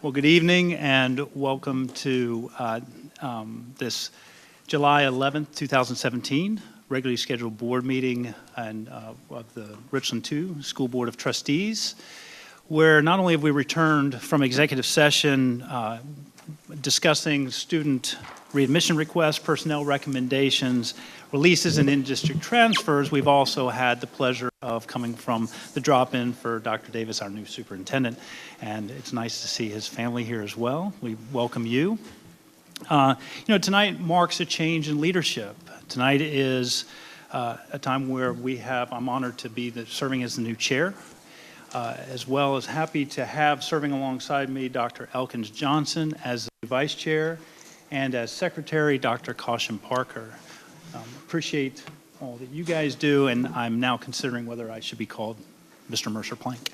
Well, good evening and welcome to this July 11th, 2017 regularly scheduled board meeting of the Richland 2 School Board of Trustees, where not only have we returned from executive session discussing student readmission requests, personnel recommendations, releases, and in-district transfers, we've also had the pleasure of coming from the drop-in for Dr. Davis, our new superintendent, and it's nice to see his family here as well. We welcome you. Tonight marks a change in leadership. Tonight is a time where I'm honored to be serving as the new chair, as well as happy to have serving alongside me Dr. Elkins Johnson as the vice chair, and as secretary, Dr. Caution Parker. Appreciate all that you guys do, and I'm now considering whether I should be called Mr. Mercer Plank.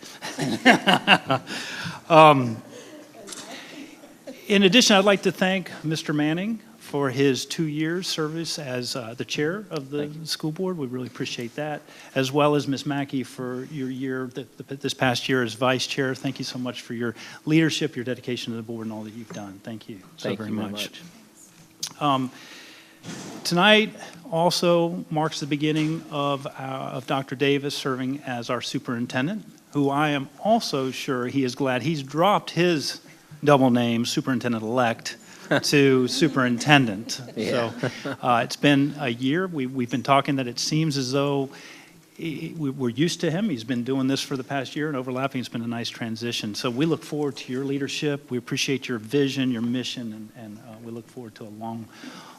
In addition, I'd like to thank Mr. Manning for his 2 years service as the chair of the school board. We really appreciate that, as well as Ms. Mackey for your year, this past year as vice chair. Thank you so much for your leadership, your dedication to the board, and all that you've done. Thank you so very much. Tonight also marks the beginning of Dr. Davis serving as our superintendent, who I am also sure he is glad he's dropped his double name, superintendent-elect, to superintendent. Yeah. So it's been a year. We've been talking that it seems as though we're used to him. He's been doing this for the past year and overlapping. It's been a nice transition. So we look forward to your leadership. We appreciate your vision, your mission, and we look forward to a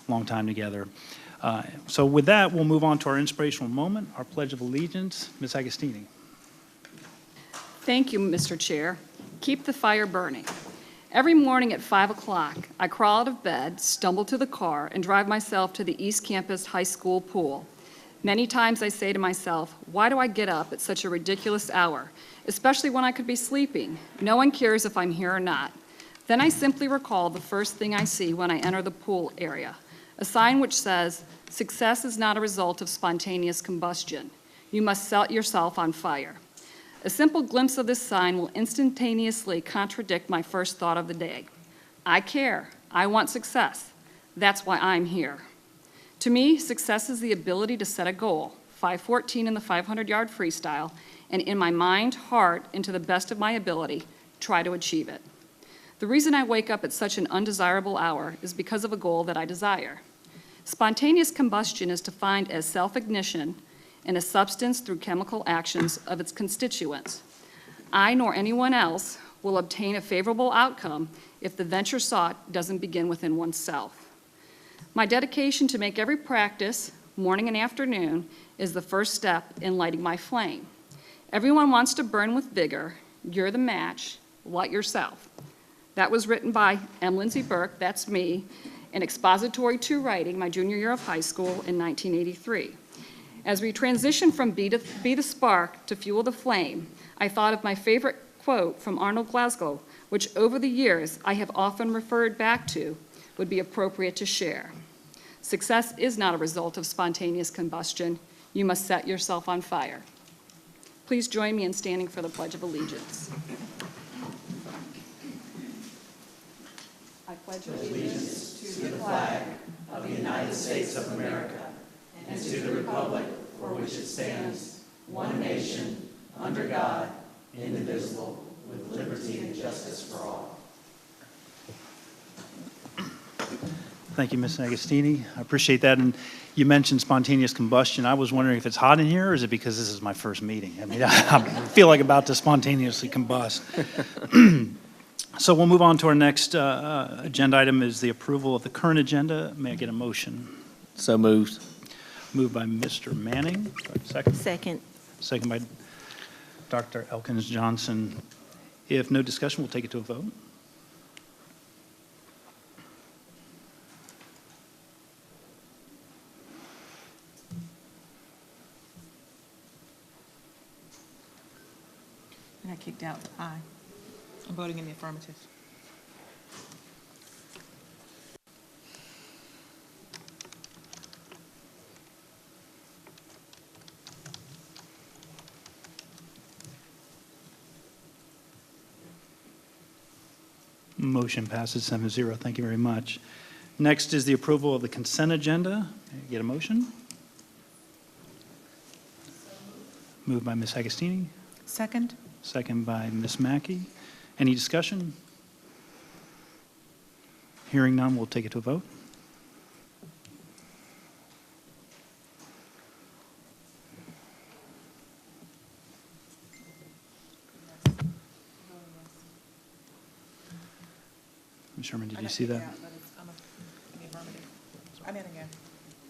long time together. So with that, we'll move on to our inspirational moment, our Pledge of Allegiance. Ms. Agostini. Thank you, Mr. Chair. Keep the fire burning. Every morning at 5 o'clock, I crawl out of bed, stumble to the car, and drive myself to the East Campus High School pool. Many times I say to myself, why do I get up at such a ridiculous hour, especially when I could be sleeping? No one cares if I'm here or not. Then I simply recall the first thing I see when I enter the pool area, a sign which says, success is not a result of spontaneous combustion. You must set yourself on fire. A simple glimpse of this sign will instantaneously contradict my first thought of the day. I care. I want success. That's why I'm here. To me, success is the ability to set a goal, 5:14 in the 500-yard freestyle, and in my mind, heart, and to the best of my ability, try to achieve it. The reason I wake up at such an undesirable hour is because of a goal that I desire. Spontaneous combustion is defined as self-ignition in a substance through chemical actions of its constituents. I nor anyone else will obtain a favorable outcome if the venture sought doesn't begin within oneself. My dedication to make every practice, morning and afternoon, is the first step in lighting my flame. Everyone wants to burn with vigor. You're the match. Light yourself. That was written by M. Lindsay Burke, that's me, in Expository 2 Writing, my junior year of high school in 1983. As we transition from be the spark to fuel the flame, I thought of my favorite quote from Arnold Glasgow, which over the years I have often referred back to, would be appropriate to share. Success is not a result of spontaneous combustion. You must set yourself on fire. Please join me in standing for the Pledge of Allegiance. I pledge allegiance to the flag of the United States of America and to the republic for which it stands, one nation, under God, indivisible, with liberty and justice for all. Thank you, Ms. Agostini. I appreciate that. And you mentioned spontaneous combustion. I was wondering if it's hot in here, or is it because this is my first meeting? I mean, I feel like about to spontaneously combust. So we'll move on to our next agenda item is the approval of the current agenda. May I get a motion? So moved. Moved by Mr. Manning. Second? Second. Second by Dr. Elkins Johnson. If no discussion, we'll take it to a vote. I got kicked out. Aye. I'm voting in the affirmative. Motion passes 7-0. Thank you very much. Next is the approval of the consent agenda. May I get a motion? Moved by Ms. Agostini, Second? second by Ms. Mackey. Any discussion? Hearing none, we'll take it to a vote. Ms. Sherman, did you see that? I'm in again.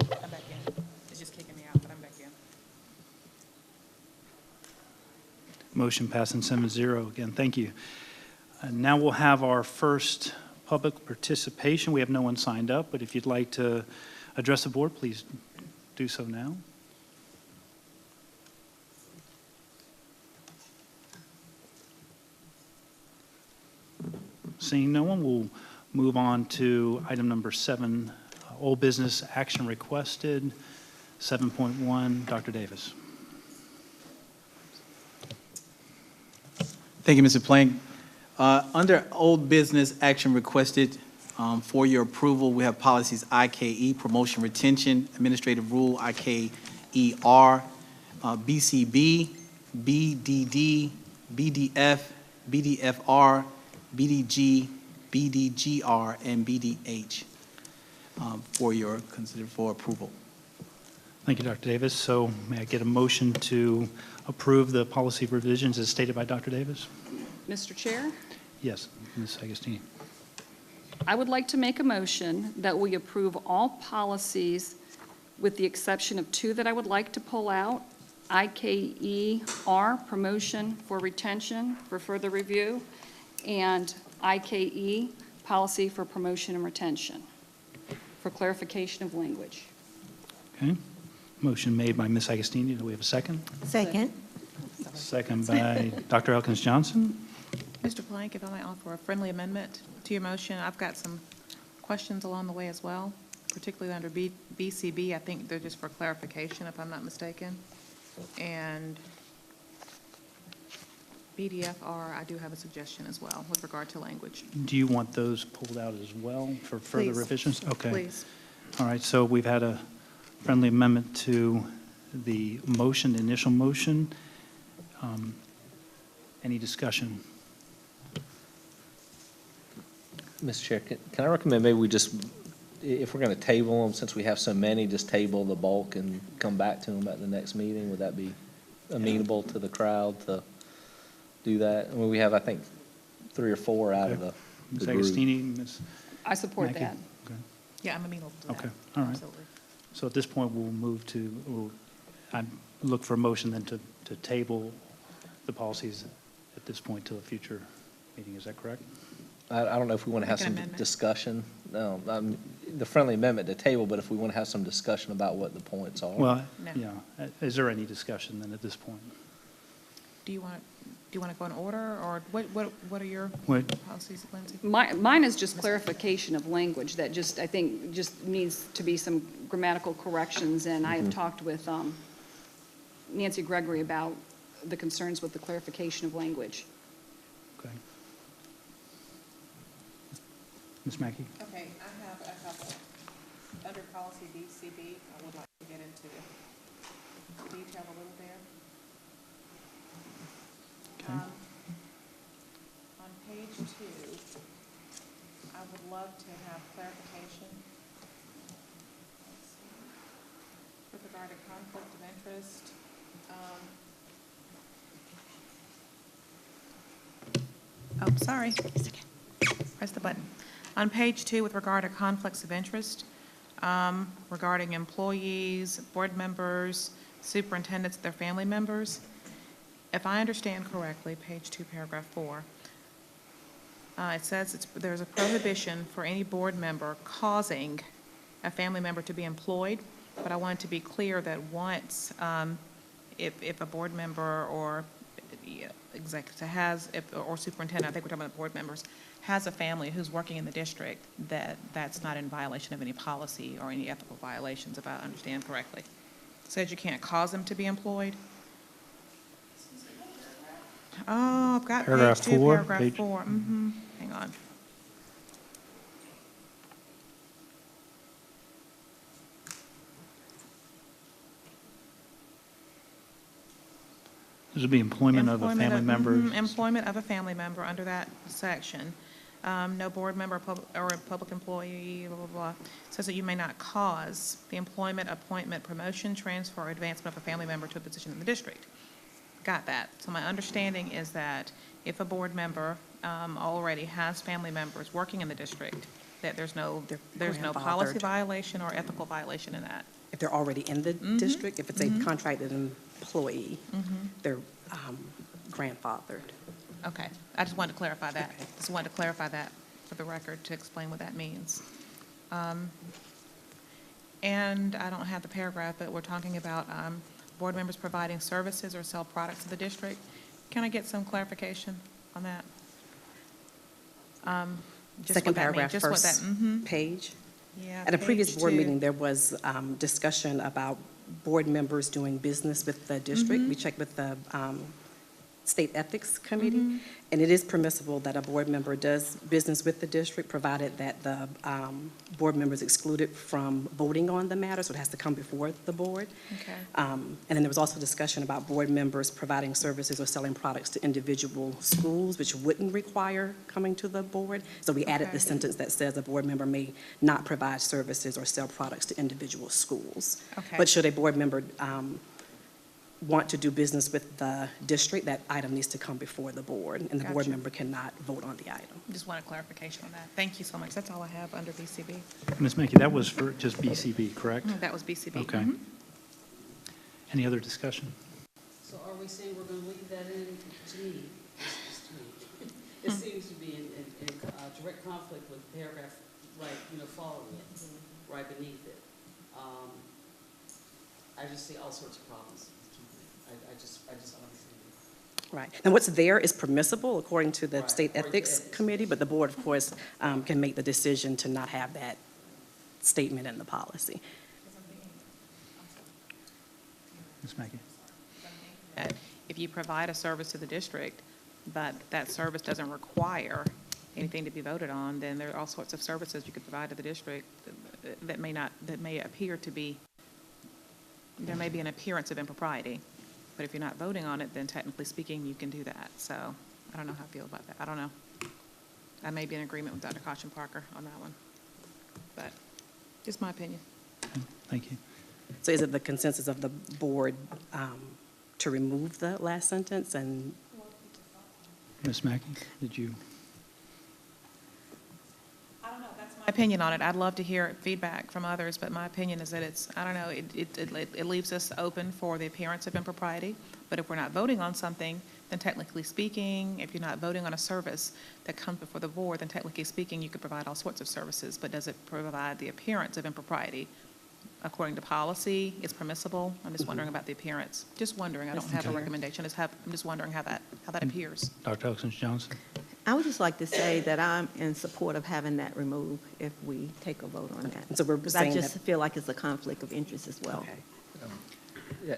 I'm back in. It's just kicking me out, but I'm back in. Motion passing 7-0. Again, thank you. Now we'll have our first public participation. We have no one signed up, but if you'd like to address the board, please do so now. Seeing no one, we'll move on to item number 7, old business action requested. 7.1, Dr. Davis. Thank you, Mr. Plank. Under old business action requested, for your approval, we have policies IKE, promotion retention, administrative rule IKER, BCB, BDD, BDF, BDFR, BDG, BDGR, and BDH for your considered for approval. Thank you, Dr. Davis. So may I get a motion to approve the policy revisions as stated by Dr. Davis? Mr. Chair, Yes, Ms. Agostini. I would like to make a motion that we approve all policies with the exception of 2 that I would like to pull out. IKER, promotion for retention for further review, and IKE, policy for promotion and retention for clarification of language. Okay. Motion made by Ms. Agostini. Do we have a second? Second. Second by Dr. Elkins Johnson. Mr. Plank, if I might offer a friendly amendment to your motion, I've got some questions along the way as well, particularly under BCB. I think they're just for clarification, if I'm not mistaken. And BDFR, I do have a suggestion as well with regard to language. Do you want those pulled out as well for further Please. revisions? Okay. Please. All right, so we've had a friendly amendment to the motion, the initial motion. Any discussion? Mr. Chair, can I recommend maybe we just, if we're going to table them, since we have so many, just table the bulk and come back to them at the next meeting? Would that be amenable to the crowd to do that? I mean, we have, I think, 3 or 4 out of the Ms. group. Agostini, Ms. I support Mackey? that. Okay. Yeah, I'm amenable to that. Okay, all right. Absolutely. So at this point, I'd look for a motion then to table the policies at this point till a future meeting. Is that correct? I don't know if we want to have Make an some amendment. discussion. No, the friendly amendment to table, but if we want to have some discussion about what the points are. Well, No. yeah. Is there any discussion then at this point? Do you want to go in order, or what are your Wait. policies, Lindsay? Mine is just clarification of language that just, I think, just needs to be some grammatical corrections, and I have talked with Nancy Gregory about the concerns with the clarification of language. Okay. Ms. Mackey? Okay, I have a couple. Under policy BCB, I would like to get into detail a little there. Okay. On page 2, I would love to have clarification. Let's see. With regard to conflict of interest. Oh, sorry. Press the button. On page 2, with regard to conflicts of interest, regarding employees, board members, superintendents, their family members, if I understand correctly, page 2, paragraph 4, it says there's a prohibition for any board member causing a family member to be employed, but I want it to be clear that once, if a board member or executive or superintendent, I think we're talking about board members, has a family who's working in the district, that's not in violation of any policy or any ethical violations, if I understand correctly. It says you can't cause them to be employed. Oh, I've got Paragraph page 2, 4, paragraph page- 4. Hang on. This would be employment of a family member. Employment of a family member under that section. No board member or a public employee, blah, blah, blah, says that you may not cause the employment, appointment, promotion, transfer, or advancement of a family member to a position in the district. Got that. So my understanding is that if a board member already has family members working in the district, that there's no policy grandfathered. violation or ethical violation in that. If they're already in the district, if it's a contracted employee, they're grandfathered. Okay, I just wanted to clarify that. Okay. Just wanted to clarify that for the record to explain what that means. And I don't have the paragraph, but we're talking about board members providing services or sell products to the district. Can I get some clarification on that? Just Second what that means, paragraph, just what that- first page. Yeah, At a previous page board 2. meeting, there was discussion about board members doing business with the district. We checked with the State Ethics Committee, and it is permissible that a board member does business with the district, provided that the board member is excluded from voting on the matter, so it has to come before the board. Okay. And then there was also discussion about board members providing services or selling products to individual schools, which wouldn't require coming to the board. So we added the Okay. sentence that says a board member may not provide services or sell products to individual schools. Okay. But should a board member want to do business with the district, that item needs to come before the board, and the board Gotcha. member cannot vote on the item. Just wanted clarification on that. Thank you so much. That's all I have under BCB. Ms. Mackey, that was for just BCB, correct? That was BCB. Okay. Any other discussion? So are we saying we're going to leave that in? To me, it's to me, it seems to be in direct conflict with paragraph, right, following it, right beneath it. I just see all sorts of problems. I just don't understand it. Right. And what's there is permissible according to the Right, State according to Ethics ethics. Committee, but the board, of course, can make the decision to not have that statement in the policy. Ms. Mackey? That if you provide a service to the district, but that service doesn't require anything to be voted on, then there are all sorts of services you could provide to the district that may appear to be, there may be an appearance of impropriety. But if you're not voting on it, then technically speaking, you can do that. So I don't know how I feel about that. I don't know. I may be in agreement with Dr. Caution Parker on that one. But just my opinion. Okay, thank you. So is it the consensus of the board to remove the last sentence and Ms. Mackey, did you? I don't know, that's my opinion on it. I'd love to hear feedback from others, but my opinion is that it's, I don't know, it leaves us open for the appearance of impropriety. But if we're not voting on something, then technically speaking, if you're not voting on a service that comes before the board, then technically speaking, you could provide all sorts of services. But does it provide the appearance of impropriety? According to policy, it's permissible. I'm just wondering about the appearance. Just wondering. I don't have a recommendation. I'm just wondering how that appears. Dr. Elkins Johnson? I would just like to say that I'm in support of having that removed if we take a vote on that. And so we're Because I saying just that- feel like it's a conflict of interest as well. Okay. Yeah,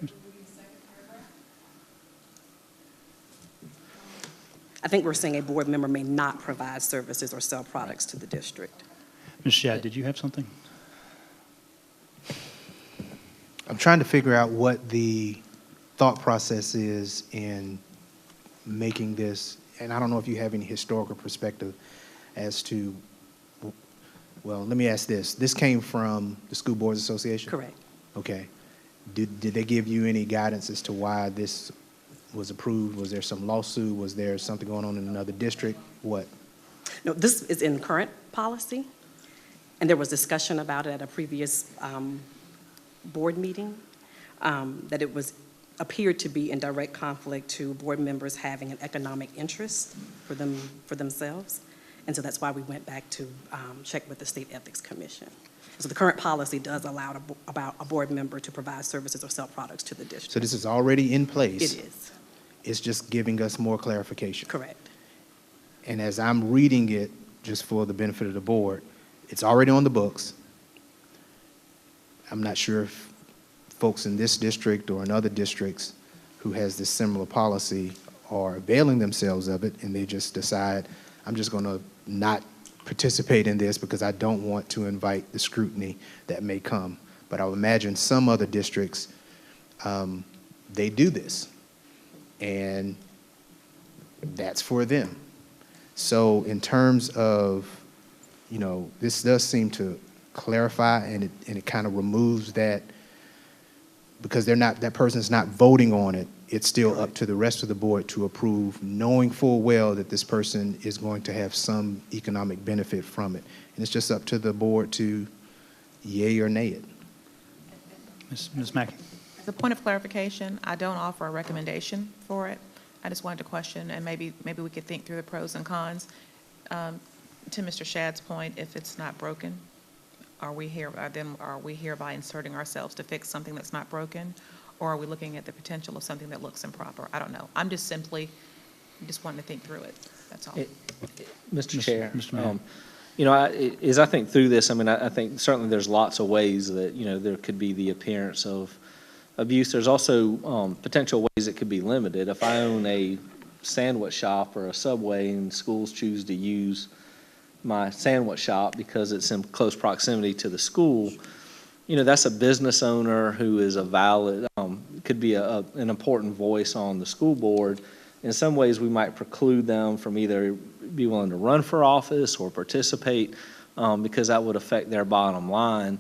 I think we're saying a board member may not provide services or sell products to the district. Ms. Shad, did you have something? I'm trying to figure out what the thought process is in making this, and I don't know if you have any historical perspective as to, well, let me ask this. This came from the School Boards Association? Correct. Okay. Did they give you any guidance as to why this was approved? Was there some lawsuit? Was there something going on in another district? What? No, this is in current policy, and there was discussion about it at a previous board meeting, that it appeared to be in direct conflict to board members having an economic interest for themselves. And so that's why we went back to check with the State Ethics Commission. So the current policy does allow about a board member to provide services or sell products to the district. So this is already in place? It is, It's just giving us more clarification? correct. And as I'm reading it, just for the benefit of the board, it's already on the books. I'm not sure if folks in this district or in other districts who has this similar policy are availing themselves of it, and they just decide, I'm just going to not participate in this because I don't want to invite the scrutiny that may come. But I would imagine some other districts, they do this. and that's for them. So in terms of, this does seem to clarify, and it kind of removes that, because that person's not voting on it. It's still up to the rest of the board to approve, knowing full well that this person is going to have some economic benefit from it. And it's just up to the board to yay or nay it. Ms. Mackey? As a point of clarification, I don't offer a recommendation for it. I just wanted to question, and maybe we could think through the pros and cons. To Mr. Shadd's point, if it's not broken, are we hereby inserting ourselves to fix something that's not broken? Or are we looking at the potential of something that looks improper? I don't know. I'm just simply wanting to think through it. That's all. Mr. Chair, Mr. Mayor. as I think through this, I think certainly there's lots of ways that, there could be the appearance of abuse. There's also potential ways it could be limited. If I own a sandwich shop or a Subway and schools choose to use my sandwich shop because it's in close proximity to the school, that's a business owner who is a valid, could be an important voice on the school board. In some ways, we might preclude them from either be willing to run for office or participate, because that would affect their bottom line,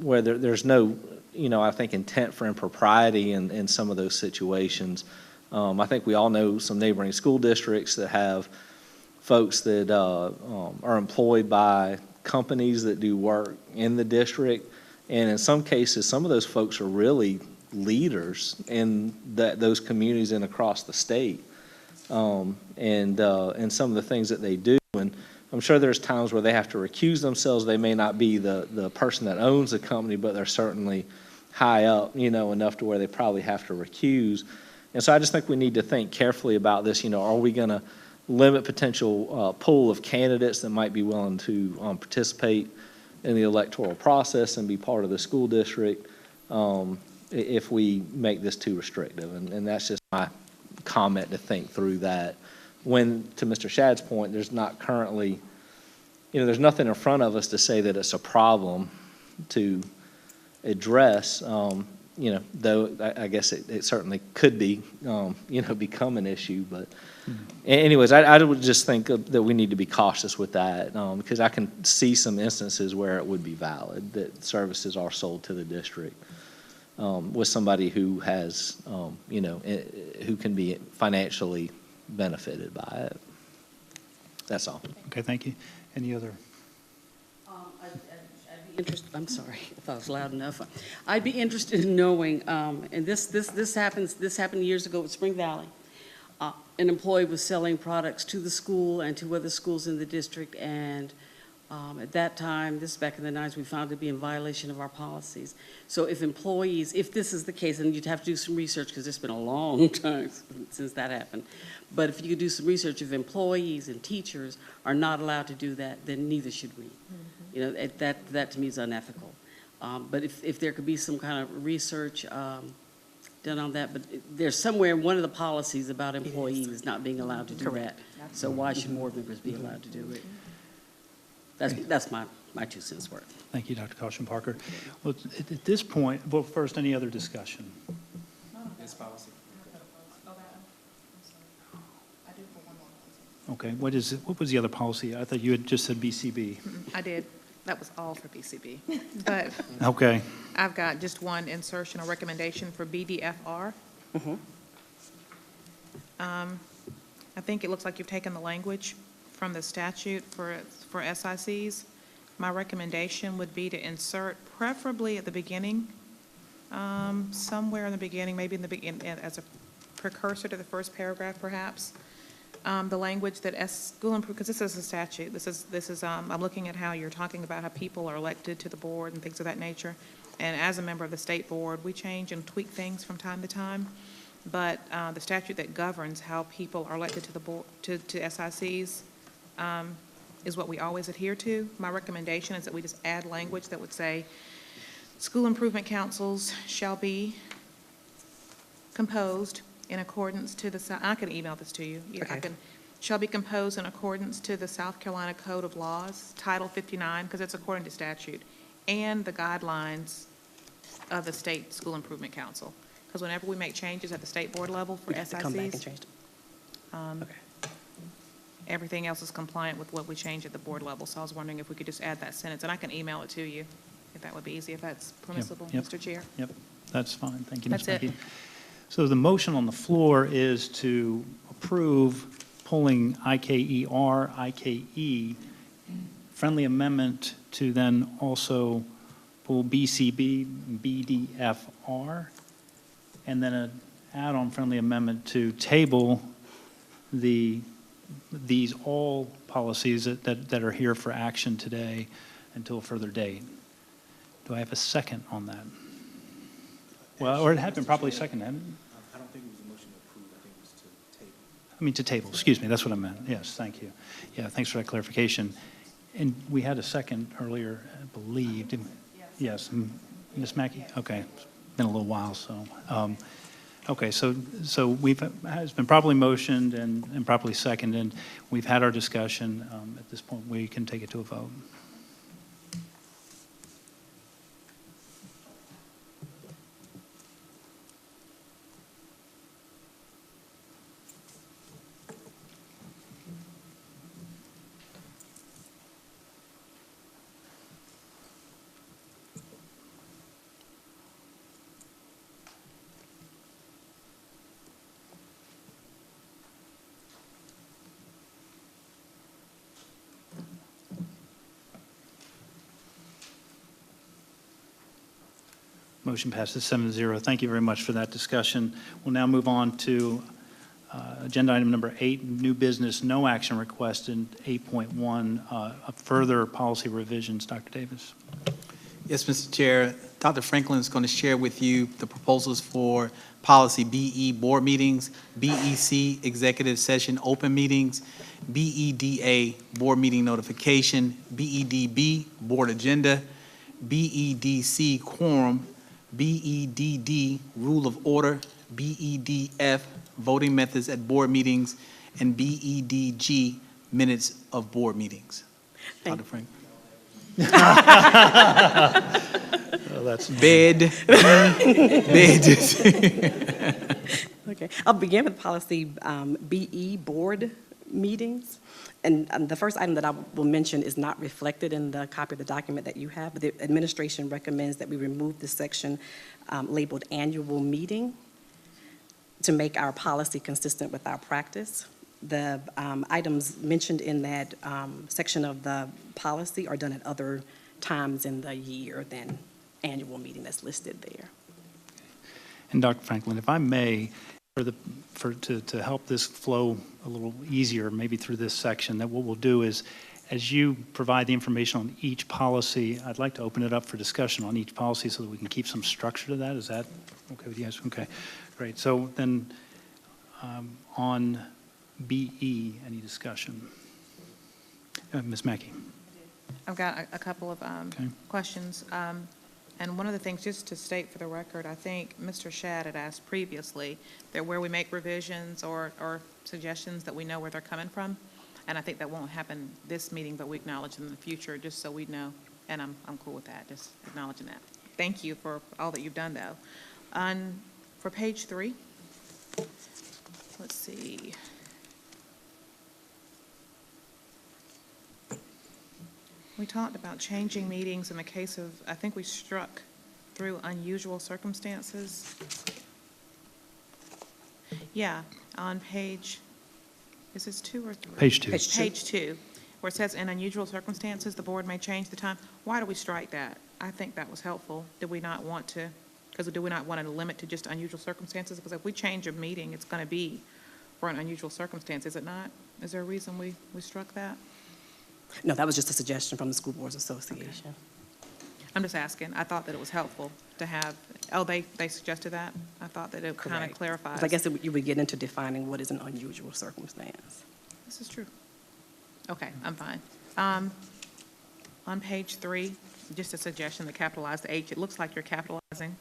where there's no, I think, intent for impropriety in some of those situations. I think we all know some neighboring school districts that have folks that are employed by companies that do work in the district. And in some cases, some of those folks are really leaders in those communities and across the state, and some of the things that they do. And I'm sure there's times where they have to recuse themselves. They may not be the person that owns the company, but they're certainly high up, enough to where they probably have to recuse. And so I just think we need to think carefully about this. Are we going to limit potential pool of candidates that might be willing to participate in the electoral process and be part of the school district if we make this too restrictive? And that's just my comment, to think through that. When, to Mr. Shadd's point, there's not currently, there's nothing in front of us to say that it's a problem to address, though I guess it certainly could be, become an issue. But anyways, I would just think that we need to be cautious with that, because I can see some instances where it would be valid that services are sold to the district with somebody who has, who can be financially benefited by it. That's all. Okay, thank you. Any other? I'd be interested, I'm sorry if I was loud enough. I'd be interested in knowing, and this happened years ago at Spring Valley. An employee was selling products to the school and to other schools in the district, and at that time, this is back in the 90s, we found it to be in violation of our policies. So if this is the case, and you'd have to do some research, because it's been a long time since that happened, but if you could do some research, if employees and teachers are not allowed to do that, then neither should we. That to me is unethical. But if there could be some kind of research done on that, but there's somewhere in one of the policies about employees not being allowed to do that. So why should board members be allowed to do it? That's my 2 cents worth. Thank you, Dr. Caution Parker. Well, at this point, well, first, any other discussion? This policy. Okay, what was the other policy? I thought you had just said BCB. I did. That was all for BCB. But Okay. I've got just one insertion or recommendation for BDFR. I think it looks like you've taken the language from the statute for SICs. My recommendation would be to insert, preferably at the beginning, somewhere in the beginning, maybe in the beginning, as a precursor to the first paragraph, perhaps, the language that school improvement, because this is a statute. This is I'm looking at how you're talking about how people are elected to the board and things of that nature. And as a member of the state board, we change and tweak things from time to time. But the statute that governs how people are elected to the board, to SICs, is what we always adhere to. My recommendation is that we just add language that would say, school improvement councils shall be composed in accordance to the, I can email this to you. Okay. Shall be composed in accordance to the South Carolina Code of Laws, Title 59, because it's according to statute, and the guidelines of the State School Improvement Council. Because whenever we make changes at the state board level for We have to come back and SICs, change it. Okay. everything else is compliant with what we change at the board level. So I was wondering if we could just add that sentence, and I can email it to you, if that would be easy, if that's permissible, yep. Mr. Chair. Yep, that's fine. Thank you, Ms. That's it. Mackey. So the motion on the floor is to approve pulling IKER, IKE, friendly amendment to then also pull BCB, BDFR, and then an add-on friendly amendment to table these all policies that are here for action today until a further date. Do I have a second on that? Well, or it had been properly seconded, hadn't it? I don't think it was a motion to approve, I think it was to table. I mean, to table, excuse me, that's what I meant. Yes, thank you. Yeah, thanks for that clarification. And we had a second earlier, I believe, didn't we? Yes, Ms. Mackey? Okay, it's been a little while, so. Okay, so it's been properly motioned and properly seconded. We've had our discussion. At this point, we can take it to a vote. Motion passes 7-0. Thank you very much for that discussion. We'll now move on to agenda item number 8, new business, no action requested, 8.1, further policy revisions. Dr. Davis. Yes, Mr. Chair, Dr. Franklin is going to share with you the proposals for policy BE, board meetings, BEC, executive session, open meetings, BEDA, board meeting notification, BEDB, board agenda, BEDC, quorum, BEDD, rule of order, BEDF, voting methods at board meetings, and BEDG, minutes of board meetings. Dr. Franklin. Oh, that's Bed. Okay, I'll begin with policy BE, board meetings. And the first item that I will mention is not reflected in the copy of the document that you have, but the administration recommends that we remove the section labeled annual meeting to make our policy consistent with our practice. The items mentioned in that section of the policy are done at other times in the year than annual meeting that's listed there. And Dr. Franklin, if I may, to help this flow a little easier, maybe through this section, that what we'll do is, as you provide the information on each policy, I'd like to open it up for discussion on each policy so that we can keep some structure to that. Is that okay with you guys? Okay, great. So then on BE, any discussion? Ms. Mackey. I've got a couple of Okay. questions. And one of the things, just to state for the record, I think Mr. Shad had asked previously that where we make revisions or suggestions that we know where they're coming from. And I think that won't happen this meeting, but we acknowledge them in the future, just so we know. And I'm cool with that, just acknowledging that. Thank you for all that you've done, though. For page 3, let's see. We talked about changing meetings in the case of, I think we struck through unusual circumstances. Yeah, on page, is this 2 or 3? Page 2. Page 2, where it says, in unusual circumstances, the board may change the time. Why do we strike that? I think that was helpful. Did we not want to, because do we not want to limit to just unusual circumstances? Because if we change a meeting, it's going to be for an unusual circumstance, is it not? Is there a reason we struck that? No, that was just a suggestion from the School Boards Association. I'm just asking. I thought that it was helpful to have, they suggested that? I thought that it kind of Correct. clarifies. 'Cause I guess you would get into defining what is an unusual circumstance. This is true. Okay, I'm fine. On page 3, just a suggestion to capitalize the H. It looks like you're capitalizing.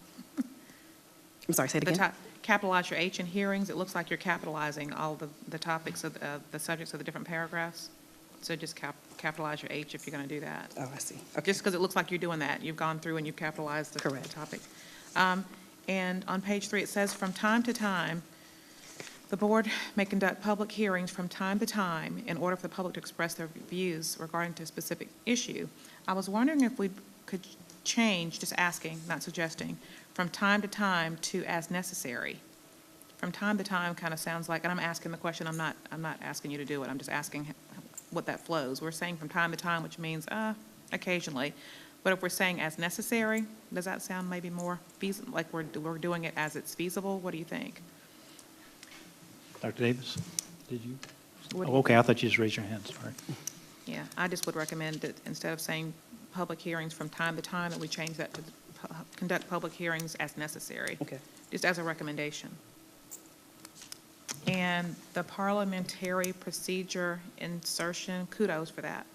I'm sorry, say it The again? capitalize your H in hearings. It looks like you're capitalizing all the topics of the subjects of the different paragraphs. So just capitalize your H if you're going to do that. Oh, I see. Okay. Just because it looks like you're doing that. You've gone through and you've capitalized the Correct. topic. And on page 3, it says, "From time to time, the board may conduct public hearings from time to time in order for the public to express their views regarding to a specific issue." I was wondering if we could change, just asking, not suggesting, from time to time to as necessary. From time to time kind of sounds like, and I'm asking the question, I'm not asking you to do it, I'm just asking what that flows. We're saying from time to time, which means occasionally. But if we're saying as necessary, does that sound maybe more feasible, like we're doing it as it's feasible? What do you think? Dr. Davis, did you? What do Oh, you okay, I thought you just raised your hand, sorry. Yeah, I just would recommend that instead of saying public hearings from time to time, that we change that to conduct public hearings as necessary. Okay. Just as a recommendation. And the parliamentary procedure insertion, kudos for that,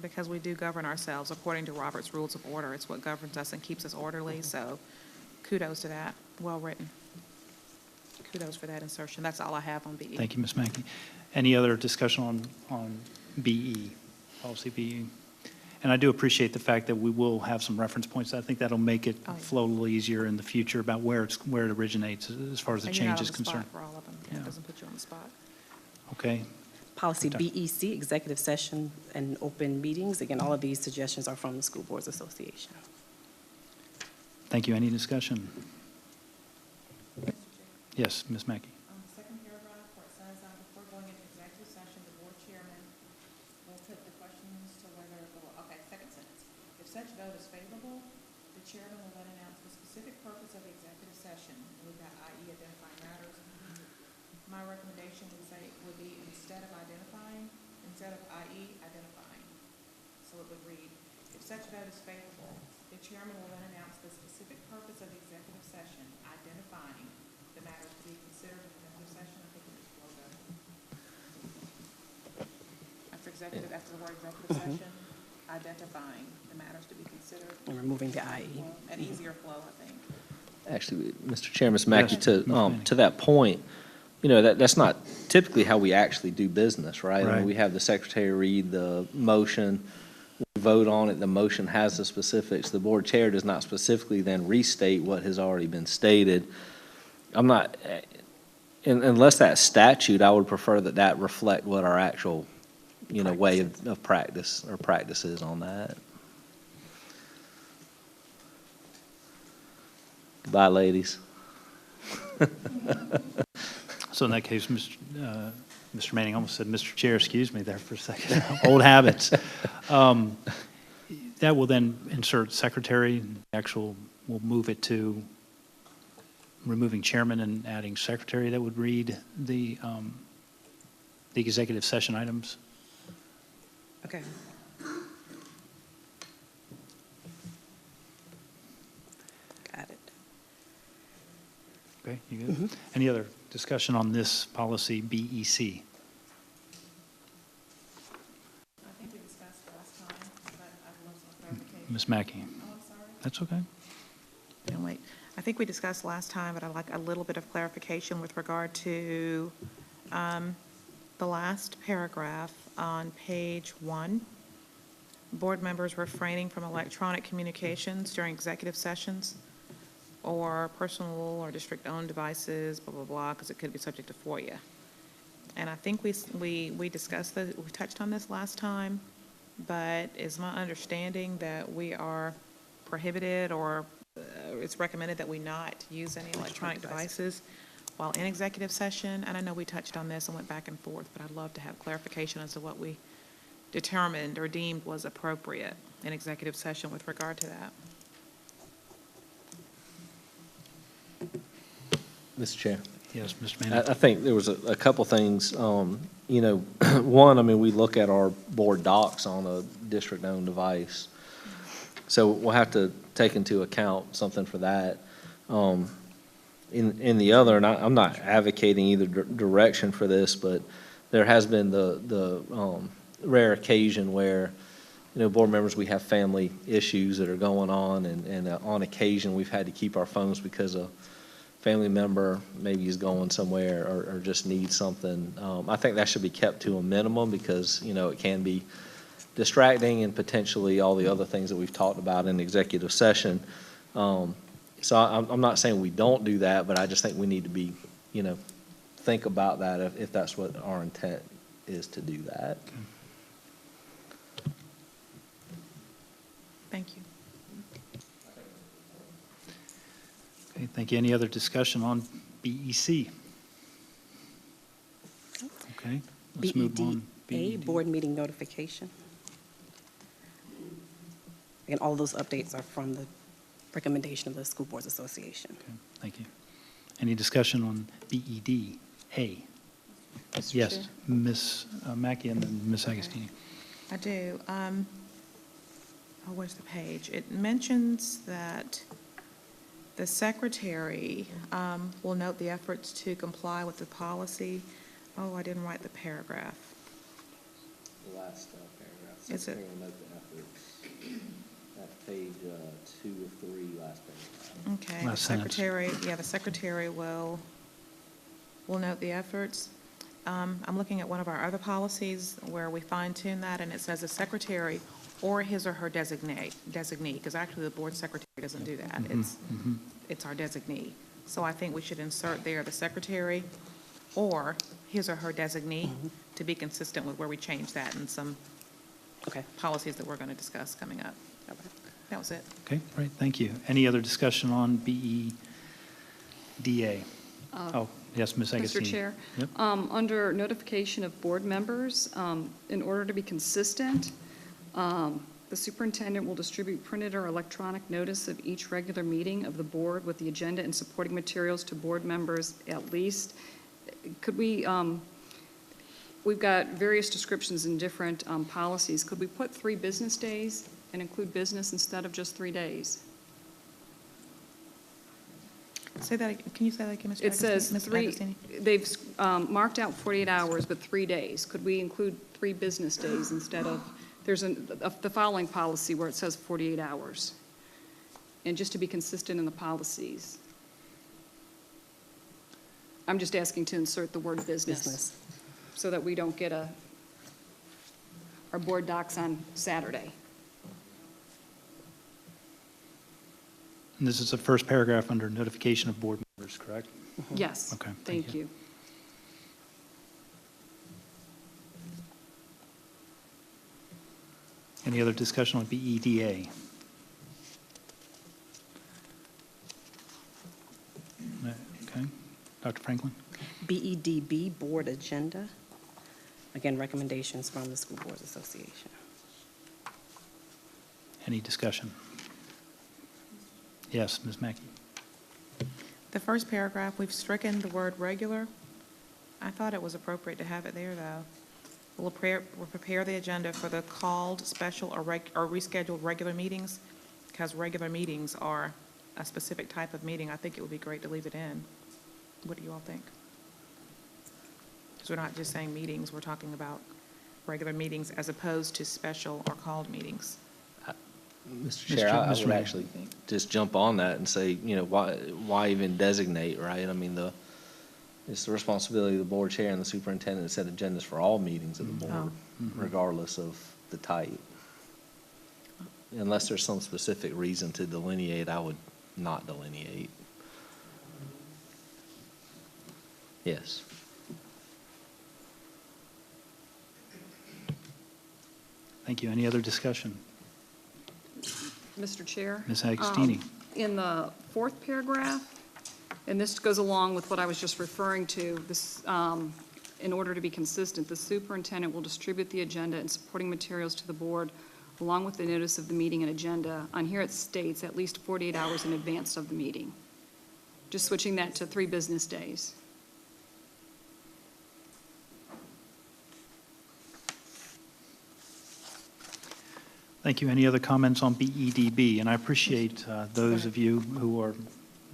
because we do govern ourselves according to Robert's Rules of Order. It's what governs us and keeps us orderly, so kudos to that. Well written. Kudos for that insertion. That's all I have on BE. Thank you, Ms. Mackey. Any other discussion on BE, policy BE? And I do appreciate the fact that we will have some reference points. I think that'll make it Oh, yeah. flow a little easier in the future about where it originates as far as the And you're not change is on the spot concerned. for all of them. Yeah, Yeah. it doesn't put you on the spot. Okay, Policy Okay. BEC, executive session and open meetings. Again, all of these suggestions are from the School Boards Association. thank you. Any discussion? Yes, Ms. Mackey. On the second paragraph where it says, before going into executive session, the board chairman will put the questions to whether, okay, second sentence. If such vote is favorable, the chairman will then announce the specific purpose of the executive session. We've got i.e. identifying matters. My recommendation would be instead of i.e. identifying. So it would read, if such vote is favorable, the chairman will then announce the specific purpose of the executive session, identifying the matters to be considered in executive session. I think it is well done. After the word executive session, identifying the matters to be considered. And removing the IE. An easier flow, I think. Actually, Mr. Chair, Ms. Mackey, Yes, Ms. Manning. to that point, you know, that's not typically how we actually do business, right? I mean, Right. we have the secretary read the motion, we vote on it, the motion has the specifics. The board chair does not specifically then restate what has already been stated. I'm not, unless that's statute, I would prefer that reflect what our actual, you know, way of practice or practice is on that. Goodbye, ladies. So in that case, Mr. Manning almost said, Mr. Chair, excuse me there for a second. Old habits. That will then insert secretary, we'll move it to removing chairman and adding secretary that would read the executive session items. Okay. Got it. Okay, you good? Any other discussion on this policy BEC? I think we discussed last time, but I'd love some clarification. Ms. Mackey? Oh, I'm sorry. That's okay. No, wait. I think we discussed last time, but I'd like a little bit of clarification with regard to the last paragraph on page 1. Board members refraining from electronic communications during executive sessions or personal or district-owned devices, blah, blah, blah, because it could be subject to FOIA. And I think we discussed that, we touched on this last time, but it's my understanding that we are prohibited or it's recommended that we not use any electronic devices while in executive session. And I know we touched on this and went back and forth, but I'd love to have clarification as to what we determined or deemed was appropriate in executive session with regard to that. Mr. Chair. Yes, Mr. I Manning? think there was a couple things, you know, one, I mean, we look at our board docs on a district-owned device. So we'll have to take into account something for that. In the other, and I'm not advocating either direction for this, but there has been the rare occasion where, you know, board members, we have family issues that are going on, and on occasion, we've had to keep our phones because a family member maybe is going somewhere or just needs something. I think that should be kept to a minimum because, you know, it can be distracting and potentially all the other things that we've talked about in executive session. So I'm not saying we don't do that, but I just think we need to be, think about that if that's what our intent is to do that. Thank you. Okay, thank you. Any other discussion on BEC? Okay, let's move on. BEDA, board meeting notification. And all those updates are from the recommendation of the School Boards Association. Okay, thank you. Any discussion on BEDA? Mr. Yes, Chair? Ms. Mackey and then Ms. Agostini. I do. Where's the page? It mentions that the secretary will note the efforts to comply with the policy. Oh, I didn't write the paragraph. The last paragraph. Is it- Note the efforts. That's page 2 of 3, last paragraph. Okay, the Last sentence. secretary, the secretary will note the efforts. I'm looking at one of our other policies where we fine tune that, and it says the secretary or his or her designee, because actually the board secretary doesn't do that. It's our designee. So I think we should insert there the secretary or his or her designee to be consistent with where we change that in some Okay. policies that we're going to discuss coming up. That was it. Okay, great, thank you. Any other discussion on BEDA? Oh, yes, Ms. Agostini. Mr. Chair? Yep. Under notification of board members, in order to be consistent, the superintendent will distribute printed or electronic notice of each regular meeting of the board with the agenda and supporting materials to board members at least. Could we, we've got various descriptions in different policies. Could we put 3 business days and include business instead of just 3 days? Say that, can you say that again, Mr. It says Ms. 3, Agostini? they've marked out 48 hours, but 3 days. Could we include 3 business days instead of, there's the following policy where it says 48 hours? And just to be consistent in the policies. I'm just asking to insert the word business. So that we don't get our board docs on Saturday. And this is the first paragraph under notification of board members, correct? Yes. Okay, Thank you. Any other discussion on BEDA? Okay, Dr. Franklin? BEDB, board agenda. Again, recommendations from the School Boards Association. Any discussion? Yes, Ms. Mackey? The first paragraph, we've stricken the word regular. I thought it was appropriate to have it there, though. We'll prepare the agenda for the called, special, or rescheduled regular meetings, because regular meetings are a specific type of meeting. I think it would be great to leave it in. What do you all think? Because we're not just saying meetings, we're talking about regular meetings as opposed to special or called meetings. Mr. Chair, I Mr. would Mayor. actually just jump on that and say, why even designate, right? I mean, it's the responsibility of the board chair and the superintendent to set agendas for all meetings of the board, regardless of the type. Unless there's some specific reason to delineate, I would not delineate. Yes. Thank you. Any other discussion? Mr. Chair? Ms. Agostini? In the 4th paragraph, and this goes along with what I was just referring to, this, in order to be consistent, the superintendent will distribute the agenda and supporting materials to the board along with the notice of the meeting and agenda. On here it states at least 48 hours in advance of the meeting. Just switching that to 3 business days. Thank you. Any other comments on BEDB? And I appreciate those of you who are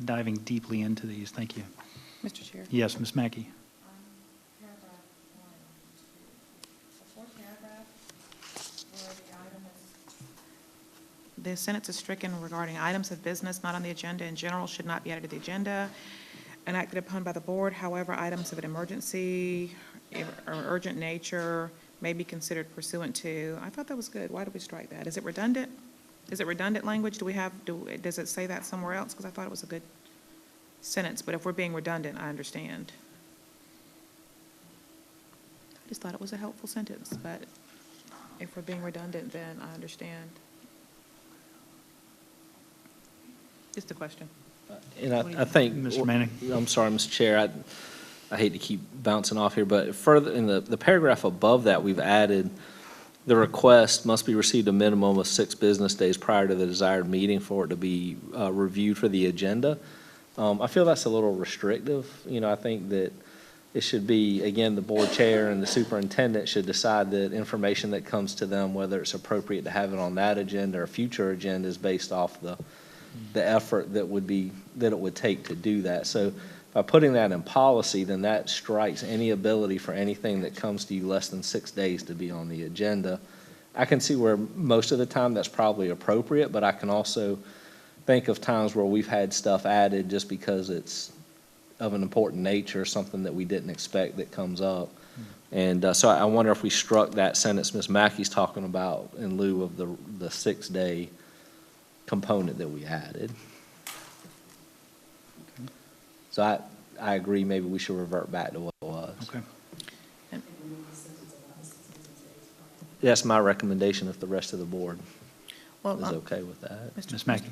diving deeply into these. Thank you. Mr. Chair? Yes, Ms. Mackey? Paragraph 1, 2. The 4th paragraph, where the item is. The sentence is stricken regarding items of business not on the agenda in general should not be added to the agenda and acted upon by the board. However, items of an emergency or urgent nature may be considered pursuant to. I thought that was good. Why did we strike that? Is it redundant? Is it redundant language? Does it say that somewhere else? Because I thought it was a good sentence, but if we're being redundant, I understand. I just thought it was a helpful sentence, but if we're being redundant, then I understand. Just a question. And I think. Mr. Manning? I'm sorry, Mr. Chair, I hate to keep bouncing off here, but further, in the paragraph above that, we've added, the request must be received a minimum of 6 business days prior to the desired meeting for it to be reviewed for the agenda. I feel that's a little restrictive. I think that it should be, again, the board chair and the superintendent should decide that information that comes to them, whether it's appropriate to have it on that agenda or future agendas based off the effort that it would take to do that. So by putting that in policy, then that strikes any ability for anything that comes to you less than 6 days to be on the agenda. I can see where most of the time that's probably appropriate, but I can also think of times where we've had stuff added just because it's of an important nature, something that we didn't expect that comes up. And so I wonder if we struck that sentence Ms. Mackey's talking about in lieu of the 6-day component that we added. So I agree, maybe we should revert back to what it was. Okay. That's my recommendation if the rest of the board Well, is okay with that. Ms. Mackey?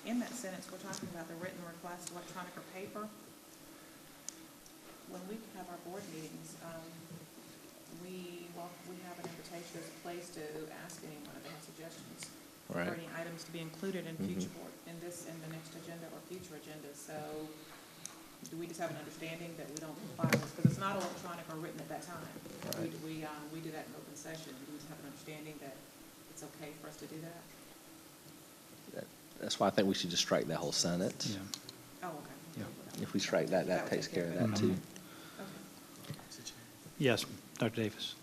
In that sentence, we're talking about the written request, electronic or paper. When we have our board meetings, we have an invitation as a place to ask anyone if they have suggestions for Right. any items to be included in future board, in the next agenda or future agendas. So do we just have an understanding that we don't comply with this? Because it's not electronic or written at that time. Right. We do that in open session. Do we just have an understanding that it's okay for us to do that? That's why I think we should just strike that whole sentence. Yeah. Oh, okay. Yeah. If we strike that, that takes care of that too. Yes, Dr. Davis.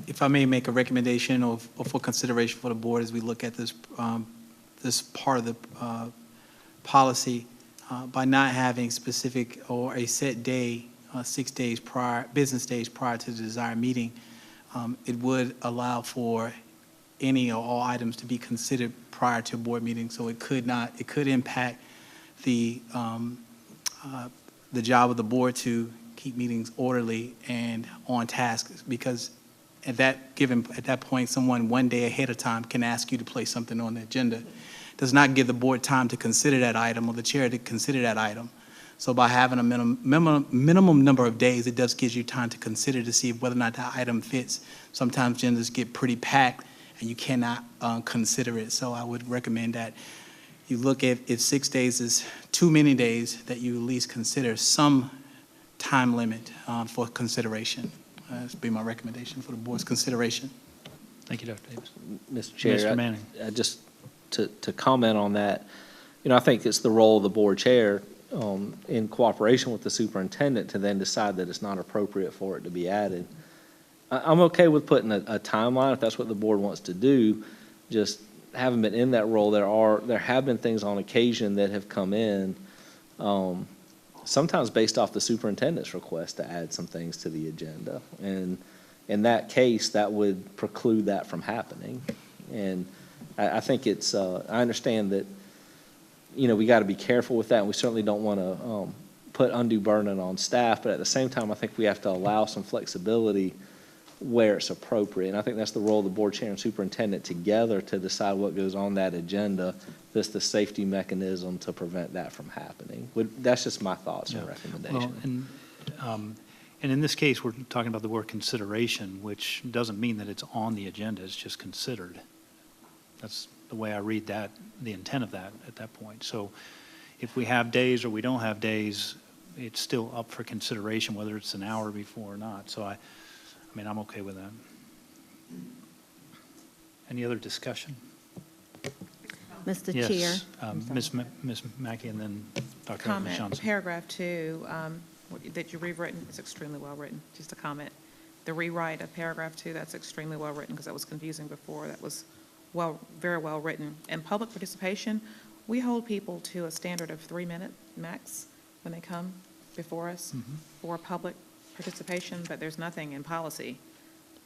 If I may make a recommendation or for consideration for the board as we look at this, this part of the policy, by not having specific or a set day, 6 days prior, business days prior to the desired meeting, it would allow for any or all items to be considered prior to a board meeting. So it could impact the job of the board to keep meetings orderly and on task, because at that point, someone one day ahead of time can ask you to place something on the agenda. Does not give the board time to consider that item or the chair to consider that item. So by having a minimum number of days, it does give you time to consider to see whether or not that item fits. Sometimes agendas get pretty packed and you cannot consider it. So I would recommend that you look at, if 6 days is too many days, that you at least consider some time limit for consideration. That would be my recommendation for the board's consideration. Thank you, Dr. Davis. Mr. Chair, Mr. Manning. just to comment on that, I think it's the role of the board chair in cooperation with the superintendent to then decide that it's not appropriate for it to be added. I'm okay with putting a timeline if that's what the board wants to do. Just having been in that role, there have been things on occasion that have come in, sometimes based off the superintendent's request to add some things to the agenda. And in that case, that would preclude that from happening. And I think it's, I understand that, we got to be careful with that, and we certainly don't want to put undue burden on staff, but at the same time, I think we have to allow some flexibility where it's appropriate. And I think that's the role of the board chair and superintendent together to decide what goes on that agenda. That's the safety mechanism to prevent that from happening. That's just my thoughts and recommendation. Well, and in this case, we're talking about the word consideration, which doesn't mean that it's on the agenda, it's just considered. That's the way I read that, the intent of that at that point. So if we have days or we don't have days, it's still up for consideration, whether it's an hour before or not. So I mean, I'm okay with that. Any other discussion? Mr. Yes, Chair. Ms. Mackey and then Dr. Comment, Johnson. paragraph 2, that you rewritten, it's extremely well written. Just a comment. The rewrite of paragraph 2, that's extremely well written because that was confusing before. That was very well written. And public participation, we hold people to a standard of 3 minutes max when they come before us for public participation, but there's nothing in policy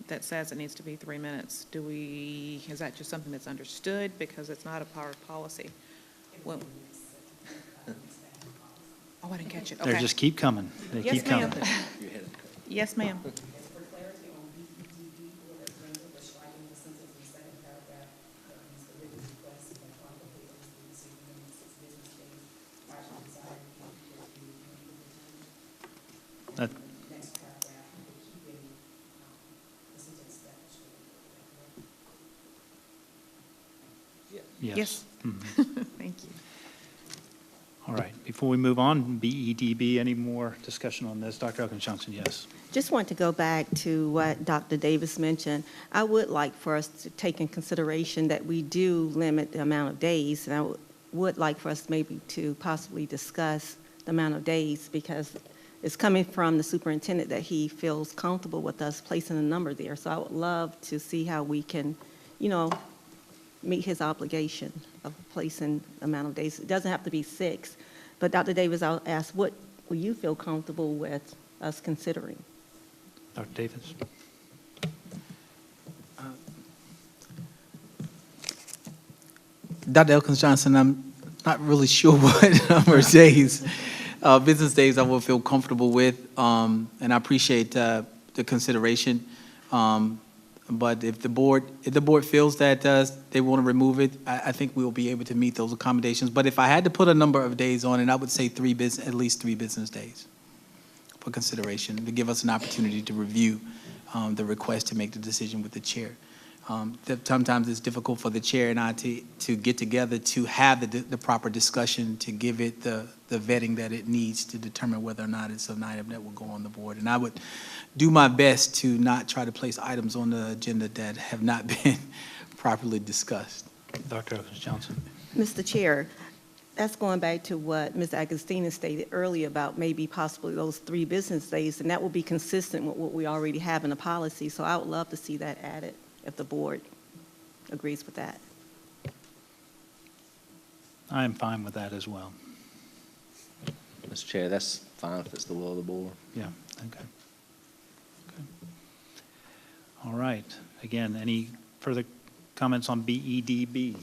that says it needs to be 3 minutes. Is that just something that's understood because it's not a part of policy? Well, oh, I didn't catch it. They Okay. just keep coming. They Yes, keep coming. ma'am. Yes, ma'am. That- Yes. Mhm. Thank you. All right. Before we move on, BEDB, any more discussion on this? Dr. Elkins Johnson, yes. Just want to go back to what Dr. Davis mentioned. I would like for us to take in consideration that we do limit the amount of days, and I would like for us maybe to possibly discuss the amount of days, because it's coming from the superintendent that he feels comfortable with us placing a number there. So I would love to see how we can, meet his obligation of placing the amount of days. It doesn't have to be 6, but Dr. Davis, I'll ask, what will you feel comfortable with us considering? Dr. Davis? Dr. Elkins Johnson, I'm not really sure what number of days, business days I will feel comfortable with, and I appreciate the consideration. But if the board feels that they want to remove it, I think we will be able to meet those accommodations. But if I had to put a number of days on it, I would say at least 3 business days for consideration, to give us an opportunity to review the request to make the decision with the chair. Sometimes it's difficult for the chair and I to get together to have the proper discussion, to give it the vetting that it needs to determine whether or not it's an item that will go on the board. And I would do my best to not try to place items on the agenda that have not been properly discussed. Dr. Elkins Johnson? Mr. Chair, that's going back to what Ms. Agustina stated earlier about maybe possibly those 3 business days, and that will be consistent with what we already have in the policy. So I would love to see that added, if the board agrees with that. I am fine with that as well. Mr. Chair, that's fine if it's the will of the board. Yeah, okay. All right. Again, any further comments on BEDB?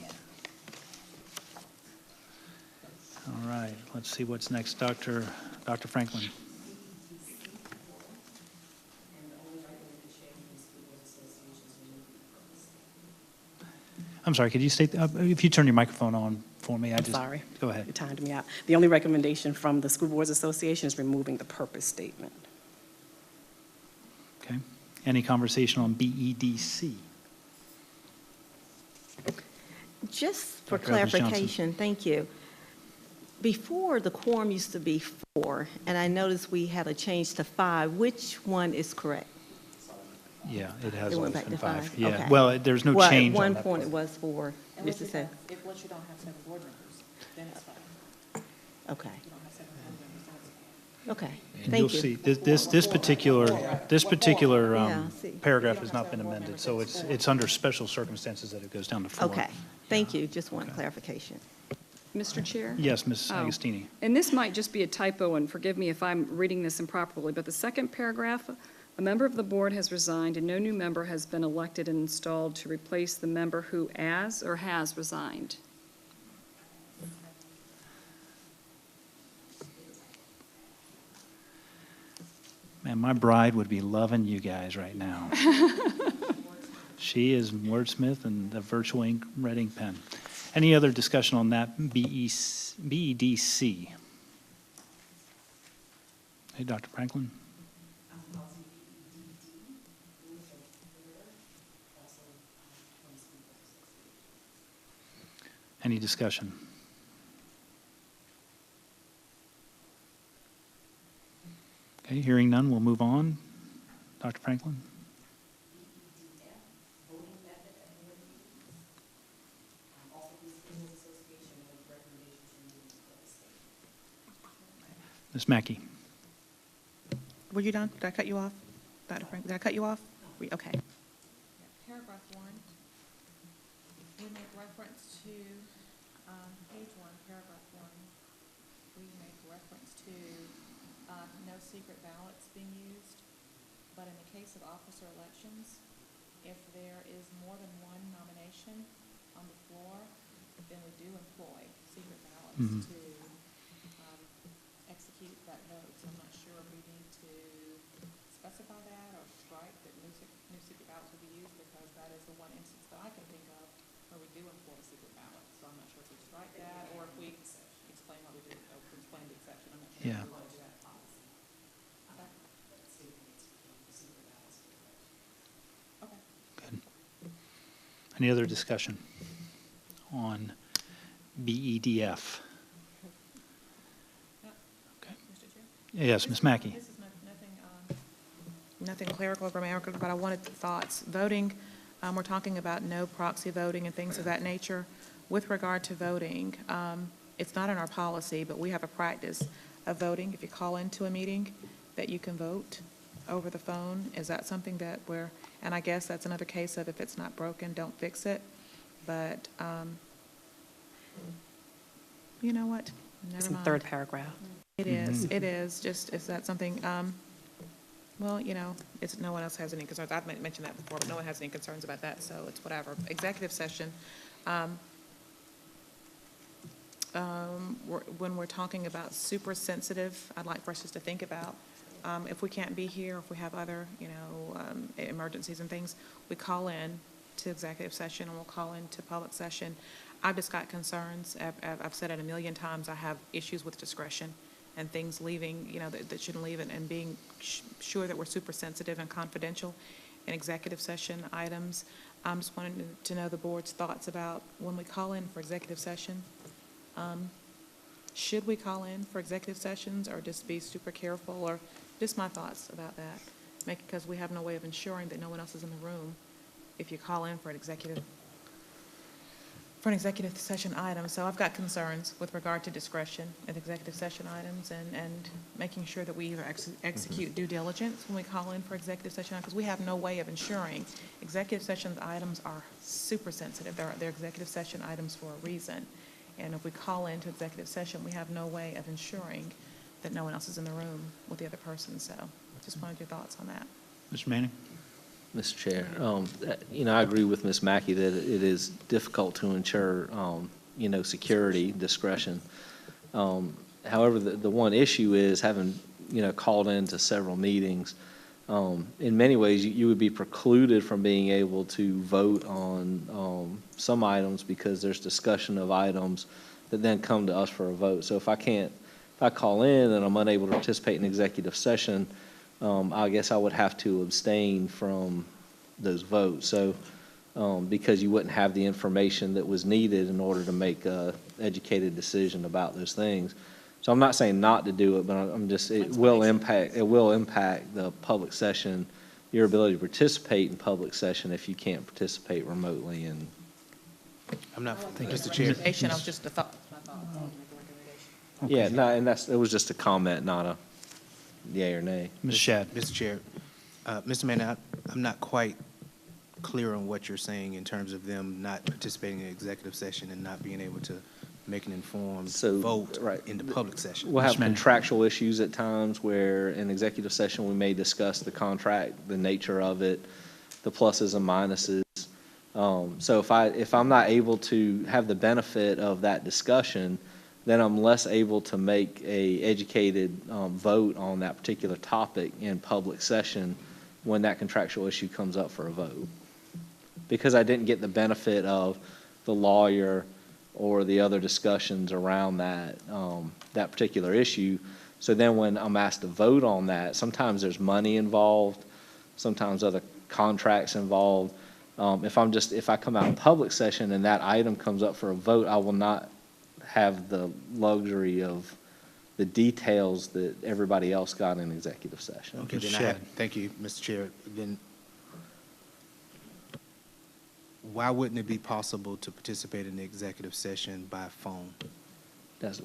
All right, let's see what's next. Dr. Franklin. I'm sorry, could you state, if you turn your microphone on for me? Sorry. Go ahead. You timed me out. The only recommendation from the School Boards Association is removing the purpose statement. Okay. Any conversation on BEDC? Just for Dr. Evans Johnson. clarification, thank you. Before, the quorum used to be 4, and I noticed we had a change to 5. Which one is correct? Yeah, it has It always went back been to 5. 5, Yeah, okay. well, there's no Well, change at on one that point, part. it was 4, just to say, Once you don't have 7 board members, then it's fine. okay, You don't have 7 board members, then it's fine. okay, And thank you'll you. see, this particular Yeah, see. paragraph has not been amended, so it's under special circumstances that it goes down to 4. Okay, thank you, just one clarification. Mr. Chair? Yes, Ms. Oh. Agostini. And this might just be a typo, and forgive me if I'm reading this improperly, but the second paragraph, a member of the board has resigned and no new member has been elected and installed to replace the member who has resigned. Man, my bride would be loving you guys right now. She is wordsmith and the virtual ink red ink pen. Any other discussion on that BEDC? Hey, Dr. Franklin? Any discussion? Okay, hearing none, we'll move on. Dr. Franklin? Ms. Mackey? Were you done? Did I cut you off? Dr. Frank, did I cut you off? Okay. Paragraph 1, we make reference to, page 1, paragraph 1, we make reference to no secret ballots being used, but in the case of officer elections, if there is more than one nomination on the floor, then we do employ secret ballots to execute that vote. So I'm not sure if we need to specify that or strike that new secret ballots will be used, because that is the one instance that I can think of where we do employ secret ballots. So I'm not sure if we strike that or if we explain what we do, or explain the exception. I'm not sure Yeah. if we want to do that policy. Okay. Okay. Good. Any other discussion on BEDF? Okay. Mr. Chair? Yes, Ms. Mackey. This is Nothing clerical or grammatical, but I wanted thoughts. Voting, we're talking about no proxy voting and things of that nature. With regard to voting, it's not in our policy, but we have a practice of voting. If you call into a meeting, that you can vote over the phone. Is that something that and I guess that's another case of if it's not broken, don't fix it. But, you know what? Never It's in the mind. third paragraph. It is, just, is that something, well, you know, no one else has any concerns. I've mentioned that before, but no one has any concerns about that, so it's whatever. Executive session, when we're talking about super sensitive, I'd like for us just to think about, if we can't be here, if we have other, emergencies and things, we call in to executive session and we'll call into public session. I've just got concerns. I've said it a million times. I have issues with discretion and things leaving, that shouldn't leave, and being sure that we're super sensitive and confidential in executive session items. I'm just wanting to know the board's thoughts about when we call in for executive session. Should we call in for executive sessions or just be super careful, or just my thoughts about that? Because we have no way of ensuring that no one else is in the room if you call in for an executive session item. So I've got concerns with regard to discretion at executive session items and making sure that we either execute due diligence when we call in for executive session, because we have no way of ensuring. Executive session items are super sensitive. They're executive session items for a reason. And if we call into executive session, we have no way of ensuring that no one else is in the room with the other person. So just wanted your thoughts on that. Mr. Manning? Mr. Chair, I agree with Ms. Mackey that it is difficult to ensure, security, discretion. However, the one issue is having, called into several meetings. In many ways, you would be precluded from being able to vote on some items because there's discussion of items that then come to us for a vote. So if I call in and I'm unable to participate in executive session, I guess I would have to abstain from those votes. So, because you wouldn't have the information that was needed in order to make a educated decision about those things. So I'm not saying not to do it, but it will impact the public session, your ability to participate in public session if you can't participate remotely. And I'm not, Mr. Chair. Recommendation, I was just a thought. yeah, no, and it was just a comment, not a yay or nay. Ms. Shad? Mr. Chair, Mr. Manning, I'm not quite clear on what you're saying in terms of them not participating in executive session and not being able to make an informed vote in the public session. We'll have Mr. Manning. contractual issues at times where in executive session, we may discuss the contract, the nature of it, the pluses and minuses. So if I'm not able to have the benefit of that discussion, then I'm less able to make a educated vote on that particular topic in public session when that contractual issue comes up for a vote. Because I didn't get the benefit of the lawyer or the other discussions around that particular issue. So then when I'm asked to vote on that, sometimes there's money involved, sometimes other contracts involved. If I come out in public session and that item comes up for a vote, I will not have the luxury of the details that everybody else got in executive session. Okay, then Shad. thank you, Mr. Chair. Then why wouldn't it be possible to participate in the executive session by phone? Ms.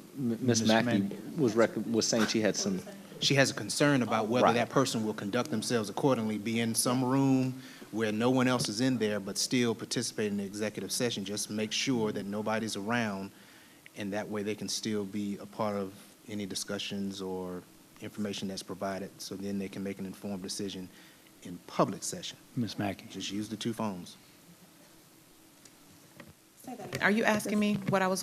Mr. Mackey Manning. was saying she had some, She has a concern about whether Right. that person will conduct themselves accordingly, be in some room where no one else is in there, but still participate in the executive session. Just make sure that nobody's around, and that way they can still be a part of any discussions or information that's provided, so then they can make an informed decision in public session. Ms. Mackey. Just use the two phones. Are you asking me what I was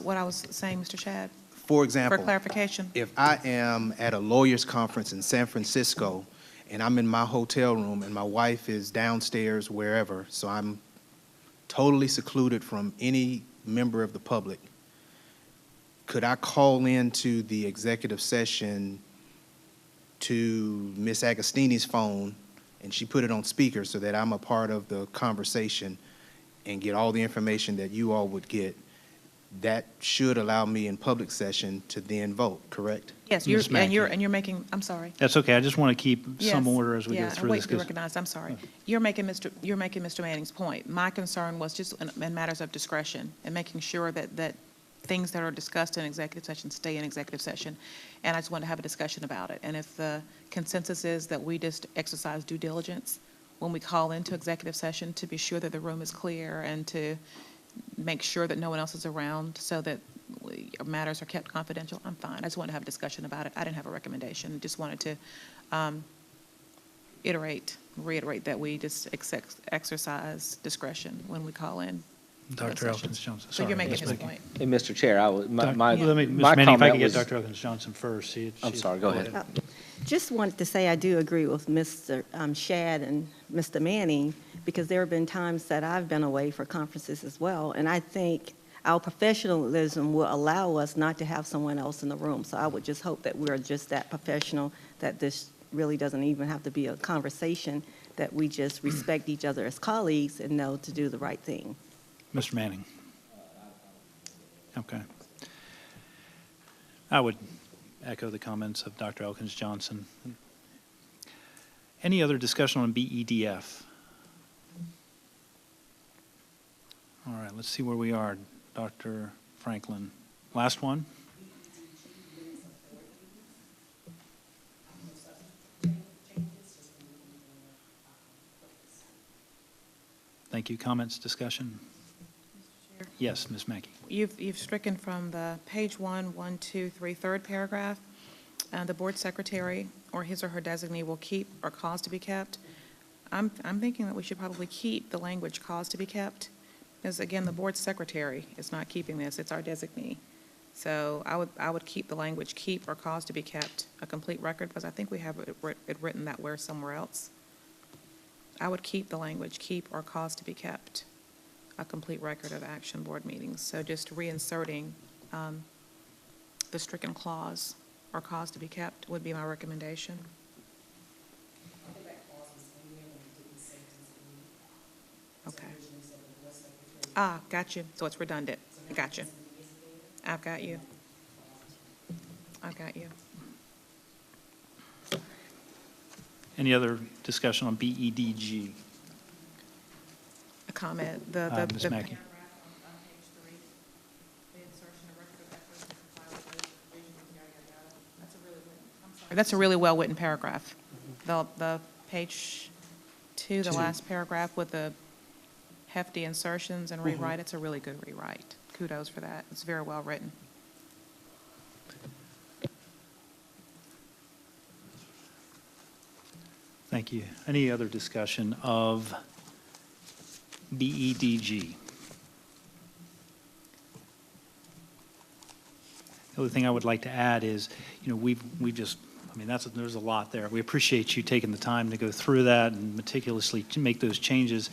saying, Mr. Shad? For For example, clarification? if I am at a lawyers conference in San Francisco and I'm in my hotel room and my wife is downstairs wherever, so I'm totally secluded from any member of the public, could I call into the executive session to Ms. Agostini's phone and she put it on speaker so that I'm a part of the conversation and get all the information that you all would get? That should allow me in public session to then vote, correct? Yes, Ms. Mackey. and you're making, I'm sorry. That's okay. I just want to keep some Yes, order as we go yeah, through wait this. to be 'cause- recognized, I'm sorry. You're making Mr. Manning's point. My concern was just in matters of discretion and making sure that things that are discussed in executive session stay in executive session. And I just want to have a discussion about it. And if the consensus is that we just exercise due diligence when we call into executive session to be sure that the room is clear and to make sure that no one else is around so that matters are kept confidential, I'm fine. I just wanted to have a discussion about it. I didn't have a recommendation. Just wanted to reiterate that we just exercise discretion when we call in. Dr. session. Elkins Johnson. So you're Sorry, making Ms. his Mackey. point. Hey, Mr. Chair, Let me, Ms. my Manning, if I comment could get was- Dr. Elkins Johnson first. I'm sorry, go ahead. Just wanted to say I do agree with Mr. Shad and Mr. Manning, because there have been times that I've been away for conferences as well, and I think our professionalism will allow us not to have someone else in the room. So I would just hope that we're just that professional, that this really doesn't even have to be a conversation, that we just respect each other as colleagues and know to do the right thing. Mr. Manning. Okay. I would echo the comments of Dr. Elkins Johnson. Any other discussion on BEDF? All right, let's see where we are. Dr. Franklin. Last one? Thank you. Comments, discussion? Yes, Ms. Mackey. You've stricken from the page 1, 2, 3, third paragraph, the board secretary or his or her designee will keep or cause to be kept. I'm thinking that we should probably keep the language cause to be kept, because again, the board secretary is not keeping this, it's our designee. So I would keep the language keep or cause to be kept a complete record, because I think we have it written that way somewhere else. I would keep the language keep or cause to be kept a complete record of action board meetings. So just reinserting the stricken clause or cause to be kept would be my recommendation. Okay. Ah, got you. So it's redundant. I got you. I've got you. I've got you. Any other discussion on BEDG? A comment. Ms. Mackey. That's a really well-written paragraph. The page 2, the Two. last paragraph with the hefty insertions and rewrite, it's a really good rewrite. Kudos for that. It's very well written. Thank you. Any other discussion of BEDG? The other thing I would like to add is, we've just, there's a lot there. We appreciate you taking the time to go through that and meticulously to make those changes.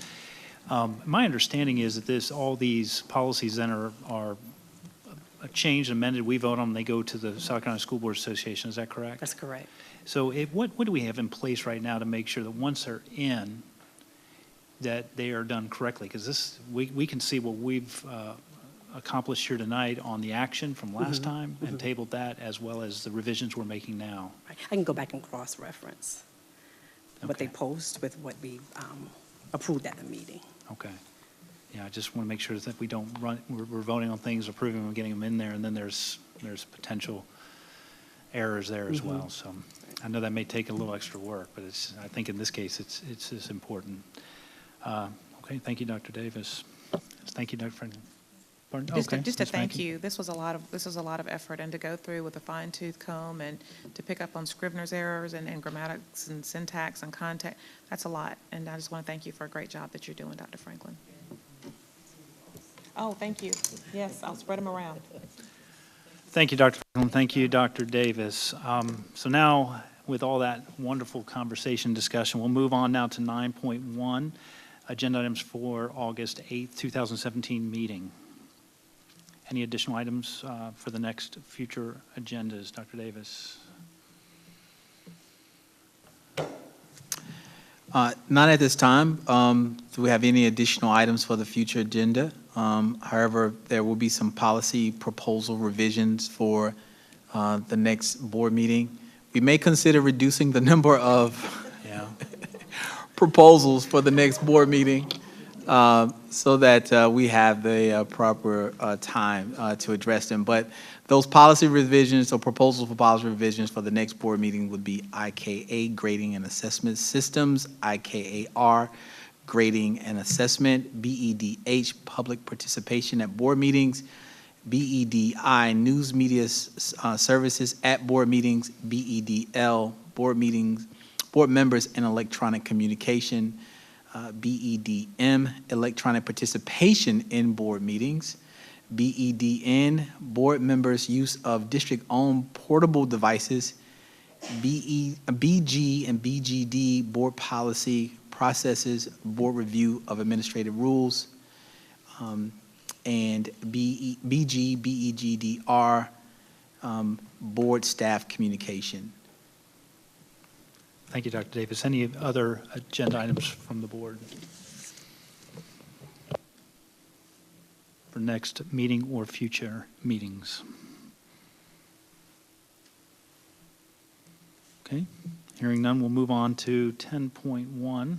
My understanding is that all these policies then are changed, amended, we vote on them, they go to the South Carolina School Board Association, is that correct? That's correct. So what do we have in place right now to make sure that once they're in, that they are done correctly? Because we can see what we've accomplished here tonight on the action from last time and tabled that, as well as the revisions we're making now. Right. I can go back and cross-reference what they Okay. post with what we approved at the meeting. Okay. Yeah, I just want to make sure that we don't we're voting on things, approving them, getting them in there, and then there's potential errors there as well. So I know that may take a little extra work, but I think in this case, it's important. Okay, thank you, Dr. Davis. Thank you, Dr. Franklin. Pardon? Just Okay, to Ms. thank Mackey. you. This was a lot of effort, and to go through with a fine tooth comb and to pick up on Scrivener's errors and grammatics and syntax and context, that's a lot. And I just want to thank you for a great job that you're doing, Dr. Franklin. Oh, thank you. Yes, I'll spread them around. Thank you, Dr. Franklin. Thank you, Dr. Davis. So now, with all that wonderful conversation discussion, we'll move on now to 9.1, agenda items for August 8th, 2017 meeting. Any additional items for the next future agendas, Dr. Davis? Not at this time. Do we have any additional items for the future agenda? However, there will be some policy proposal revisions for the next board meeting. We may consider reducing the number of proposals for the next board meeting so that we have the proper time to address them. But those policy revisions or proposals for policy revisions for the next board meeting would be IKA, Grading and Assessment Systems, IKAR, Grading and Assessment, BEDH, Public Participation at Board Meetings, BEDI, News Media Services at Board Meetings, BEDL, Board Meetings, Board Members and Electronic Communication, BEDM, Electronic Participation in Board Meetings, BEDN, Board Members' Use of District-Owned Portable Devices, BG and BGD, Board Policy Processes, Board Review of Administrative Rules, and BG, BEGDR, Board Staff Communication. Thank you, Dr. Davis. Any other agenda items from the board for next meeting or future meetings? Okay, hearing none, we'll move on to 10.1,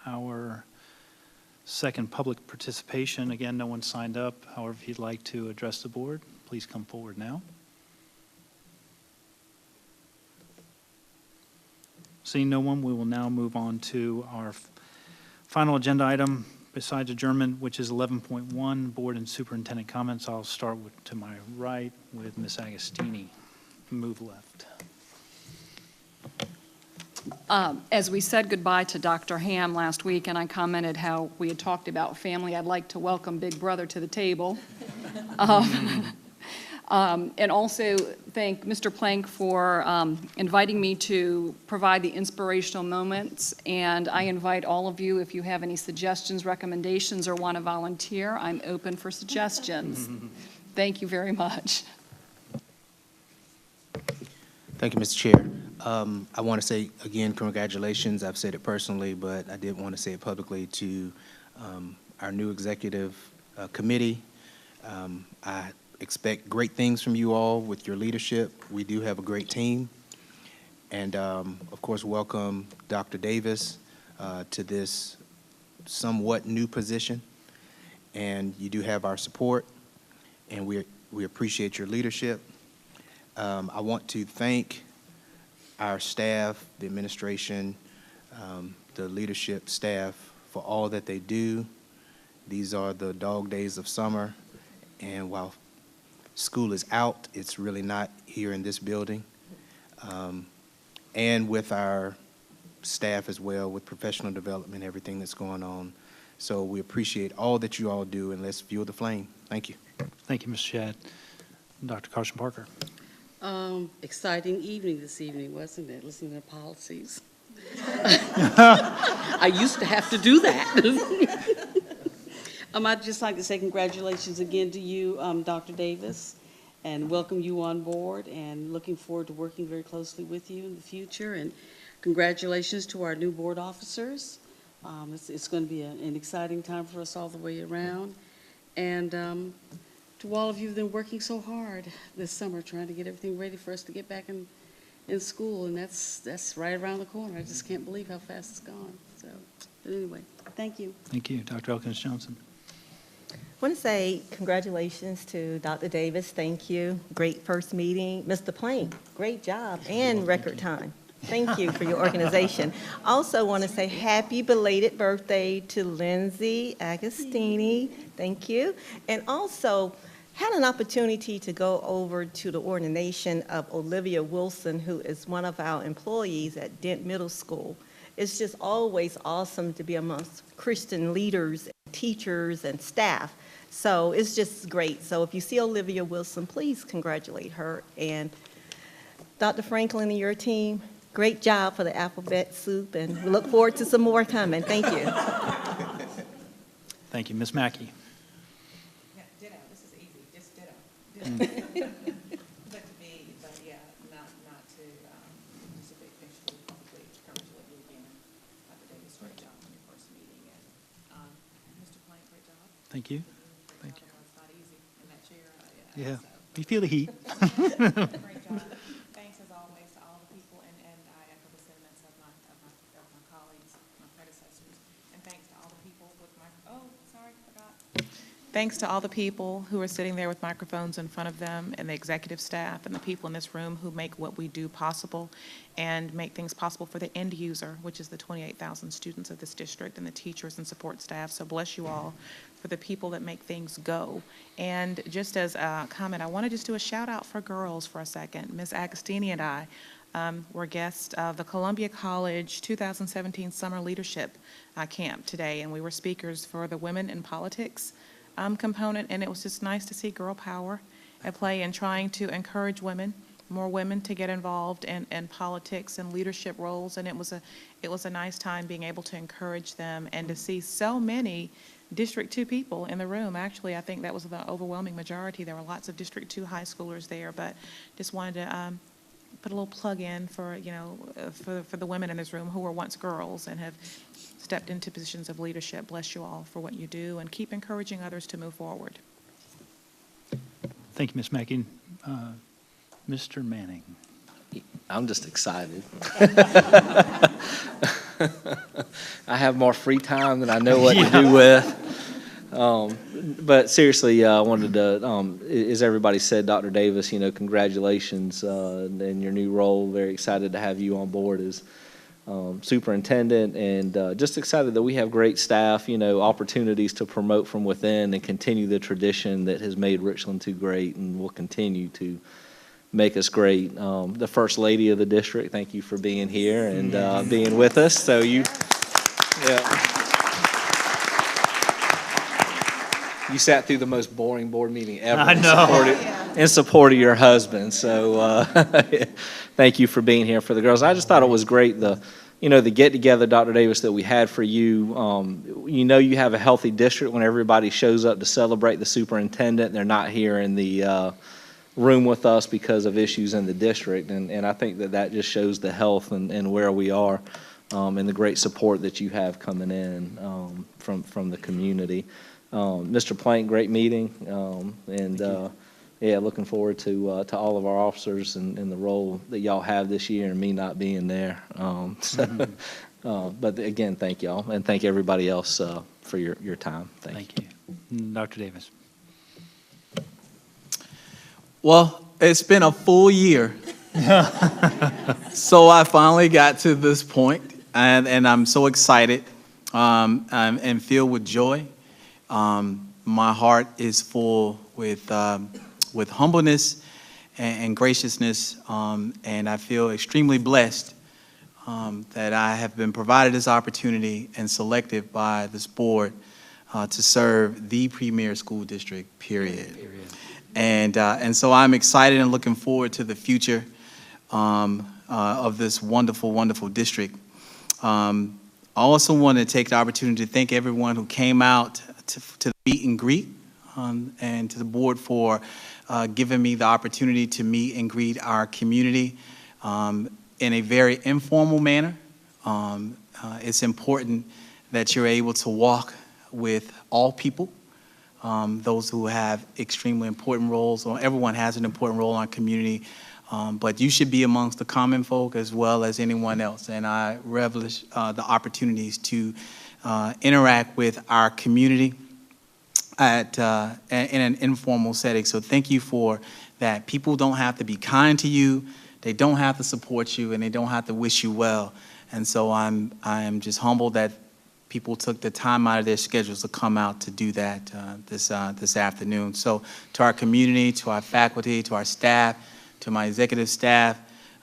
our second public participation. Again, no one signed up. However, if you'd like to address the board, please come forward now. Seeing no one, we will now move on to our final agenda item besides adjournment, which is 11.1, board and superintendent comments. I'll start to my right with Ms. Agostini. Move left. As we said goodbye to Dr. Ham last week, and I commented how we had talked about family, I'd like to welcome Big Brother to the table. And also thank Mr. Plank for inviting me to provide the inspirational moments. And I invite all of you, if you have any suggestions, recommendations, or want to volunteer, I'm open for suggestions. Thank you very much. Thank you, Mr. Chair. I want to say, again, congratulations. I've said it personally, but I did want to say it publicly to our new executive committee. I expect great things from you all with your leadership. We do have a great team. And, of course, welcome Dr. Davis to this somewhat new position. And you do have our support, and we appreciate your leadership. I want to thank our staff, the administration, the leadership staff for all that they do. These are the dog days of summer, and while school is out, it's really not here in this building. And with our staff as well, with professional development, everything that's going on. So we appreciate all that you all do, and let's fuel the flame. Thank you. Thank you, Ms. Shad. Dr. Carson Parker. Exciting evening this evening, wasn't it? Listening to policies. I used to have to do that. I'd just like to say congratulations again to you, Dr. Davis, and welcome you on board, and looking forward to working very closely with you in the future. And congratulations to our new board officers. It's going to be an exciting time for us all the way around. And to all of you who've been working so hard this summer, trying to get everything ready for us to get back in school, and that's right around the corner. I just can't believe how fast it's gone. So, but anyway, thank you. Thank you. Dr. Elkins Johnson. I want to say congratulations to Dr. Davis. Thank you. Great first meeting. Mr. Plank, great job and record time. Thank you for your organization. Also want to say happy belated birthday to Lindsay Agostini. Thank you. And also had an opportunity to go over to the ordination of Olivia Wilson, who is one of our employees at Dent Middle School. It's just always awesome to be amongst Christian leaders, teachers, and staff. So it's just great. So if you see Olivia Wilson, please congratulate her. And Dr. Franklin and your team, great job for the alphabet soup, and we look forward to some more coming. Thank you. Thank you. Ms. Mackey. Yeah, ditto, this is easy, just ditto. But to me, but yeah, not to, just a big thing to publicly congratulate you again. Dr. Davis, great job on your first meeting, and, Mr. Plank, great job. Thank you. Great Thank job. you. It's not easy in that chair, Yeah. so. You feel the heat. Great job. Thanks as always to all the people, and I echo the sentiments of my colleagues, my predecessors, and thanks to all the people with my, forgot. Thanks to all the people who are sitting there with microphones in front of them, and the executive staff, and the people in this room who make what we do possible, and make things possible for the end user, which is the 28,000 students of this district, and the teachers and support staff. So bless you all for the people that make things go. And just as a comment, I want to just do a shout out for girls for a second. Ms. Agostini and I were guests of the Columbia College 2017 Summer Leadership Camp today, and we were speakers for the Women in Politics component, and it was just nice to see girl power at play in trying to encourage women, more women to get involved in politics and leadership roles, and it was a nice time being able to encourage them and to see so many District 2 people in the room. Actually, I think that was the overwhelming majority. There were lots of District 2 high schoolers there, but just wanted to put a little plug in for, for the women in this room who were once girls and have stepped into positions of leadership. Bless you all for what you do, and keep encouraging others to move forward. Thank you, Ms. Mackey. Mr. Manning. I'm just excited. I have more free time than I know what to do with. But seriously, I wanted to, as everybody said, Dr. Davis, congratulations in your new role. Very excited to have you on board as superintendent, and just excited that we have great staff, opportunities to promote from within and continue the tradition that has made Richland 2 great and will continue to make us great. The First Lady of the district, thank you for being here and being with us. So you sat through the most boring board meeting ever. I know. In support of your husband. So thank you for being here for the girls. I just thought it was great, the get-together, Dr. Davis, that we had for you. You have a healthy district when everybody shows up to celebrate the superintendent. They're not here in the room with us because of issues in the district. And I think that just shows the health and where we are and the great support that you have coming in from the community. Mr. Plank, great meeting. Looking forward to all of our officers and the role that y'all have this year and me not being there. But again, thank y'all, and thank everybody else for your time. Thank you. Dr. Davis. Well, it's been a full year. So I finally got to this point, and I'm so excited and filled with joy. My heart is full with humbleness and graciousness, and I feel extremely blessed that I have been provided this opportunity and selected by this board to serve the premier school district, period. And so I'm excited and looking forward to the future of this wonderful, wonderful district. I also want to take the opportunity to thank everyone who came out to the meet and greet, and to the board for giving me the opportunity to meet and greet our community in a very informal manner. It's important that you're able to walk with all people, those who have extremely important roles, or everyone has an important role in our community, but you should be amongst the common folk as well as anyone else. And I relish the opportunities to interact with our community in an informal setting. So thank you for that. People don't have to be kind to you they don't have to support you and they don't have to wish you well. And so I am just humbled that people took the time out of their schedules to come out to do that this afternoon. So to our community, to our faculty, to our staff, to my executive staff,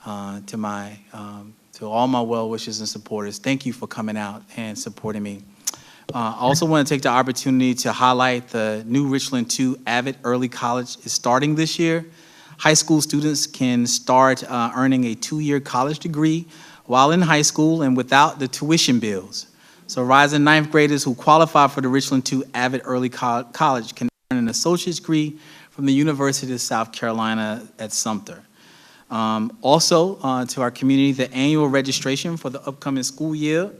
to all my well wishers and supporters, thank you for coming out and supporting me. I also want to take the opportunity to highlight the new Richland 2 Avid Early College is starting this year. High school students can start earning a 2-year college degree while in high school and without the tuition bills. So rising 9th graders who qualify for the Richland 2 Avid Early College can earn an associate's degree from the University of South Carolina at Sumter. Also, to our community, the annual registration for the upcoming school year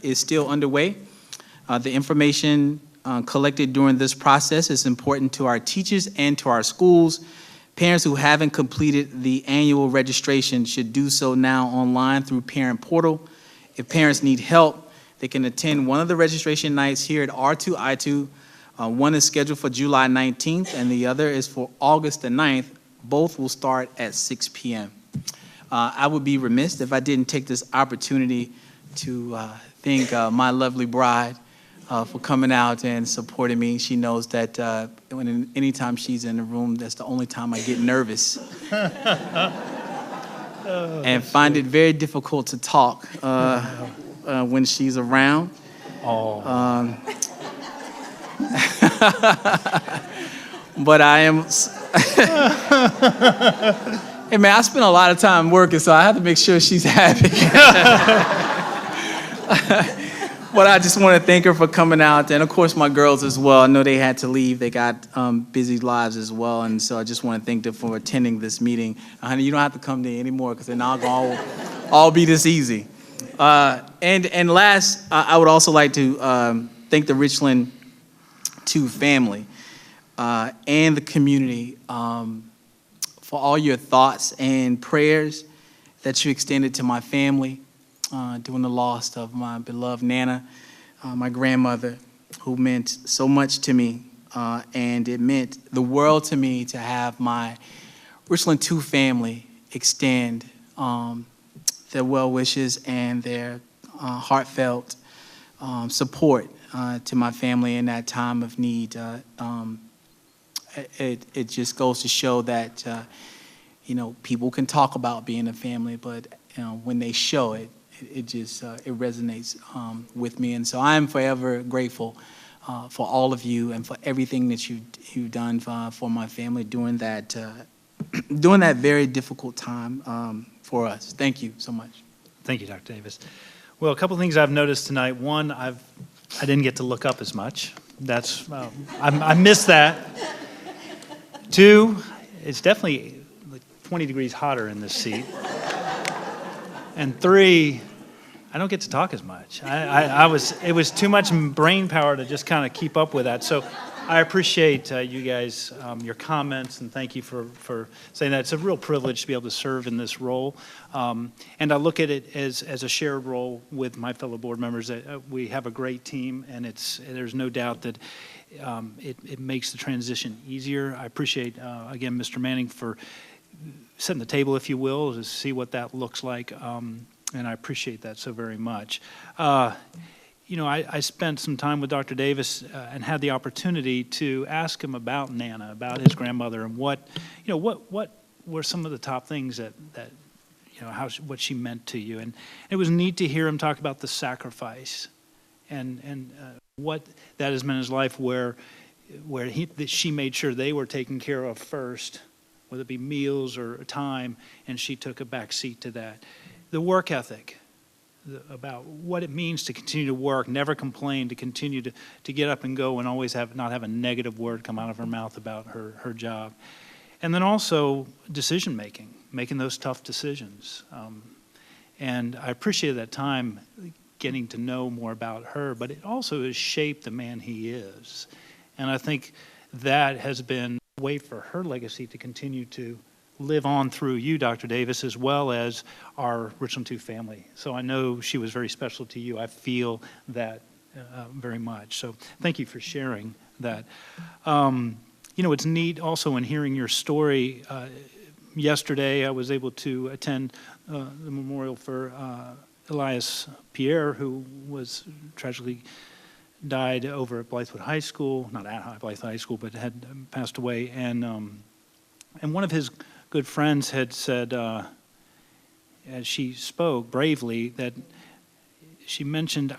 is still underway. The information collected during this process is important to our teachers and to our schools. Parents who haven't completed the annual registration should do so now online through Parent Portal. If parents need help, they can attend one of the registration nights here at R2I2. One is scheduled for July 19th and the other is for August the 9th. Both will start at 6 p.m. I would be remiss if I didn't take this opportunity to thank my lovely bride for coming out and supporting me. She knows that anytime she's in the room, that's the only time I get nervous and find it very difficult to talk when she's around. But I am. Hey man, I spend a lot of time working, so I have to make sure she's happy. But I just want to thank her for coming out, and of course my girls as well. I know they had to leave; they got busy lives as well, and so I just want to thank them for attending this meeting. Honey, you don't have to come there anymore because they're not gonna all be this easy. And last, I would also like to thank the Richland 2 family and the community for all your thoughts and prayers that you extended to my family during the loss of my beloved Nana, my grandmother, who meant so much to me, and it meant the world to me to have my Richland 2 family extend their well wishes and their heartfelt support to my family in that time of need. It just goes to show that people can talk about being a family, but when they show it, it resonates with me. And so I am forever grateful for all of you and for everything that you've done for my family during that very difficult time for us. Thank you so much. Thank you, Dr. Davis. Well, a couple things I've noticed tonight. One, I didn't get to look up as much. That's I missed that. 2, it's definitely like 20 degrees hotter in this seat. And 3, I don't get to talk as much. It was too much brain power to just kind of keep up with that. So I appreciate you guys, your comments, and thank you for saying that. It's a real privilege to be able to serve in this role. And I look at it as a shared role with my fellow board members. We have a great team, and there's no doubt that it makes the transition easier. I appreciate, again, Mr. Manning for setting the table, if you will, to see what that looks like. And I appreciate that so very much. I spent some time with Dr. Davis and had the opportunity to ask him about Nana, about his grandmother, and what were some of the top things that what she meant to you. And it was neat to hear him talk about the sacrifice and what that has meant in his life, where she made sure they were taken care of first, whether it be meals or time, and she took a back seat to that. The work ethic, about what it means to continue to work, never complain, to continue to get up and go and always not have a negative word come out of her mouth about her job. And then also decision making, making those tough decisions. And I appreciated that time getting to know more about her, but it also has shaped the man he is. And I think that has been a way for her legacy to continue to live on through you, Dr. Davis, as well as our Richland 2 family. So I know she was very special to you. I feel that very much. So thank you for sharing that. It's neat also in hearing your story. yesterday, I was able to attend the memorial for Elias Pierre, who was tragically died over at Blythewood High School, not at Blythewood High School, but had passed away. And one of his good friends had said, as she spoke bravely, that she mentioned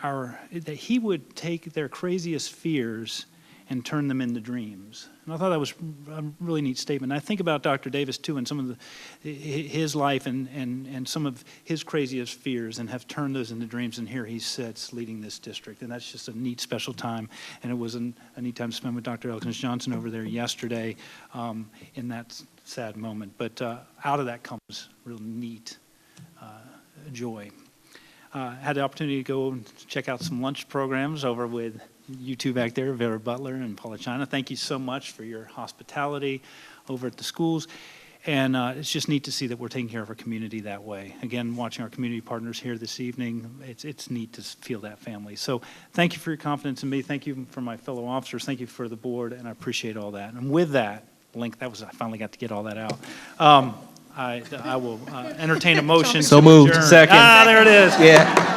that he would take their craziest fears and turn them into dreams. And I thought that was a really neat statement. I think about Dr. Davis, too, and some of his life and some of his craziest fears, and have turned those into dreams. And here he sits leading this district. And that's just a neat, special time. And it was a neat time to spend with Dr. Elkins Johnson over there yesterday in that sad moment. But out of that comes real neat joy. Had the opportunity to go and check out some lunch programs over with you two back there, Vera Butler and Paula China. Thank you so much for your hospitality over at the schools. And it's just neat to see that we're taking care of our community that way. Again, watching our community partners here this evening, it's neat to feel that family. So thank you for your confidence in me. Thank you for my fellow officers. Thank you for the board, and I appreciate all that. And with that, Link, I finally got to get all that out. I will entertain a motion So to moved. adjourn. Second. There it is. Yeah.